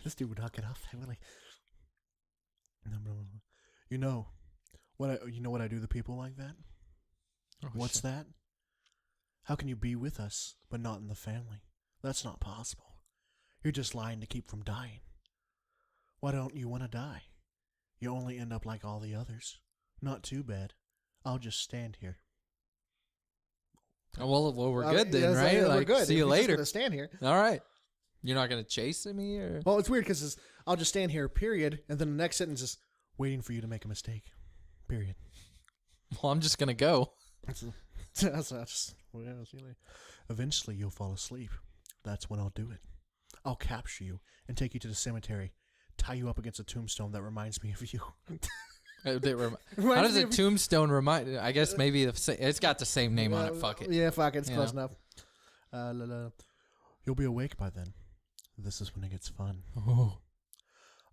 This dude would knock it off. Really. You know what I do to people like that? Oh, What's shit. that? How can you be with us, but not in the family? That's not possible. You're just lying to keep from dying. Why don't you want to die? You only end up like all the others. Not too bad. I'll just stand here. Oh, well, we're I good mean, then, yeah, right? we're Like, good. see If you he's just later. gonna stand here. All right. You're not gonna chase me, or Well, it's weird because I'll just stand here, period, and then the next sentence is, Waiting for you to make a mistake. Period. well, I'm just gonna go. Eventually, you'll fall asleep. That's when I'll do it. I'll capture you and take you to the cemetery, tie you up against a tombstone that reminds me of you. How Reminds does me a of- tombstone remind? I guess maybe it's got the same name on it. Fuck it. Yeah, fuck it. It's You close know. enough. You'll be awake by then. This is when it gets fun. Oh.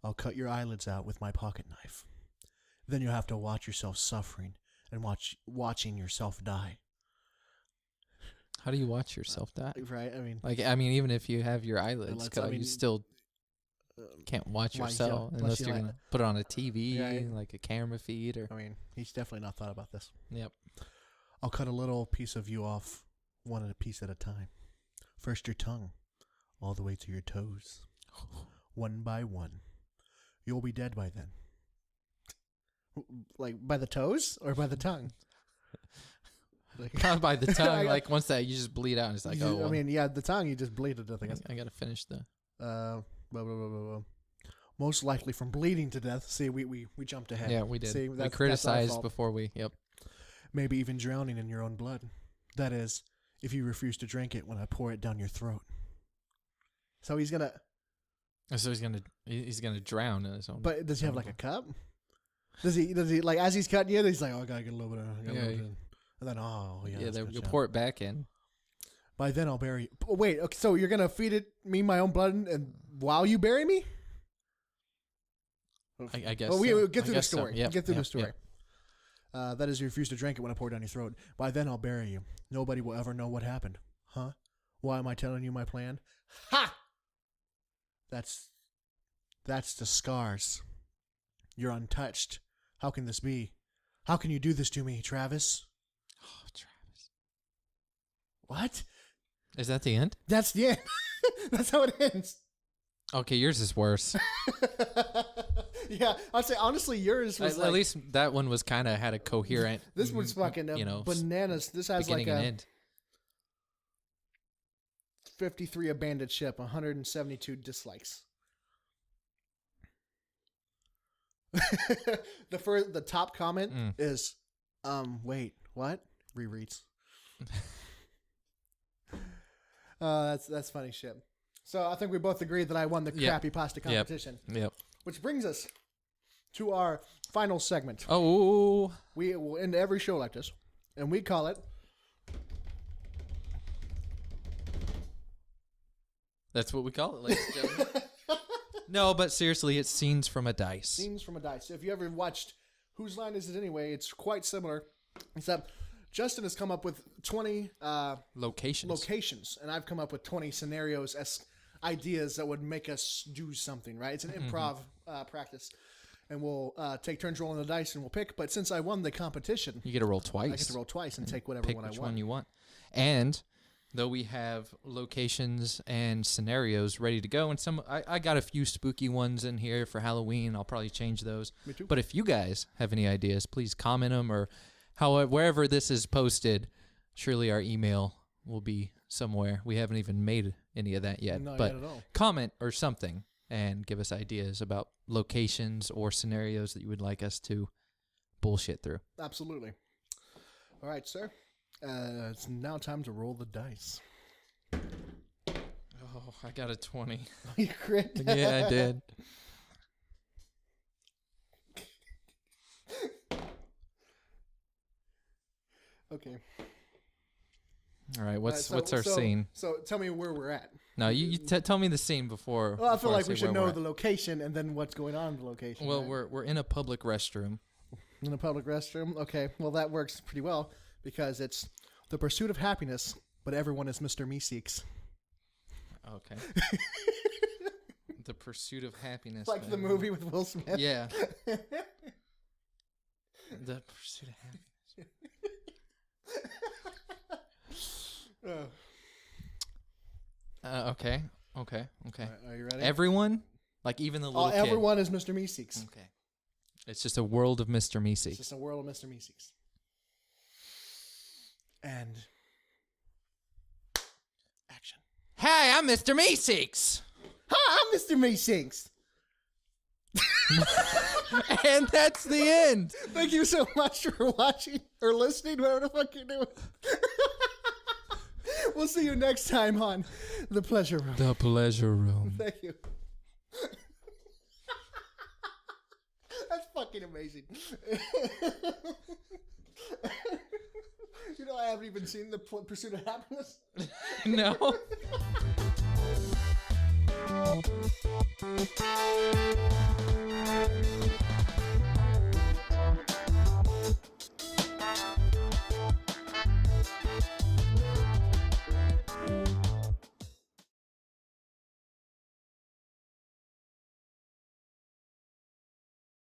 I'll cut your eyelids out with my pocket knife. Then you'll have to watch yourself suffering and watching yourself die. How do you watch yourself die? Right? I mean, Like, I mean, even if you have your eyelids Unless- cut I off, you mean, still can't watch why, yourself yeah, unless unless you you're like- gonna put it on a TV, Right. like a camera feed, or he's definitely not thought about this. yep. I'll cut a little piece of you off, one at a piece at a time. First your tongue, all the way to your toes. One by one. You'll be dead by then. Like by the toes or by the tongue? Like, Not by the tongue. I got- Like once that you just bleed out, and it's like, you- oh, well, I mean, yeah, the tongue you just bleed to death. I guess. I gotta finish the. Blah, blah, blah, blah, blah. Most likely from bleeding to death. See, we jumped ahead. Yeah, we did. See, We that's our criticized fault. before we. Yep. Maybe even drowning in your own blood. That is, if you refuse to drink it when I pour it down your throat. So he's gonna. So he's gonna drown in his own. But does he have like a cup? Does he like as he's cutting you? He's like, oh, I gotta get a little bit. And then Yeah, yeah, that's they good you job. pour it back in. By then I'll bury. Oh, wait, okay, so you're gonna feed me my own blood and while you bury me? I guess. Well, so. we'll get I through the guess so. story. Yep, Get through yep, the story. yep. That is, you refuse to drink it when I pour it down your throat. By then I'll bury you. Nobody will ever know what happened. Huh? Why am I telling you my plan? Ha! That's the scars. You're untouched. How can this be? How can you do this to me, Travis? Oh, Travis. What? Is that the end? That's the end. That's how it ends. Okay, yours is worse. Yeah, I'd say honestly, yours was At least that one was kind of had a coherent. this was fucking bananas. This has beginning like and a end. 53 abandoned ship, 172 dislikes. The top comment is, wait, what? Rereads. That's funny shit. So I think we both agreed that I won the Yep. crappy pasta competition, Yep. which brings us to our final segment. Oh. We will end every show like this, and we call it That's what we call it, ladies and gentlemen. No, but seriously, it's scenes from a dice. Scenes from a Dice. If you ever watched Whose Line Is It Anyway, it's quite similar, except Justin has come up with 20 Locations. and I've come up with 20 scenarios as ideas that would make us do something, right? It's an improv practice. And we'll take turns rolling the dice and we'll pick. But since I won the competition, You get to roll twice. I get to roll twice and take whatever Pick one I which want. one you want. And though we have locations and scenarios ready to go, and I got a few spooky ones in here for Halloween. I'll probably change those. Me too. But if you guys have any ideas, please comment them, or wherever this is posted, surely our email will be somewhere. We haven't even made any of that yet. Not but yet at all. comment or something and give us ideas about locations or scenarios that you would like us to bullshit through. Absolutely. All right, sir. It's now time to roll the dice. Oh, I got a 20. You crit? Yeah, I did. Okay. All right, what's So- our so- scene? So tell me where we're at. No, you tell me the scene before. Well, I feel before like say we should where know we're the location and then what's going on in the location. at. Well, right? we're in a public restroom. In a public restroom? Okay, well, that works pretty well because it's the pursuit of happiness, but everyone is Mr. Meeseeks. Okay. The pursuit of happiness. Like the movie with Will Smith. Yeah. The pursuit of happiness. Okay. All right, are you ready? Everyone, like even the little kid. Everyone is Mr. Meeseeks. Okay. It's just a world of Mr. It's Meeseeks. just a world of Mr. Meeseeks. And action. Hey, I'm Mr. Meeseeks. Hi, I'm Mr. Meeseeks. And that's the end. Thank you so much for watching or listening, whatever the fuck you're doing. We'll see you next time on The Pleasure Room. The pleasure room. Thank you. That's fucking amazing. You know, I haven't even seen The Pursuit of Happiness. No.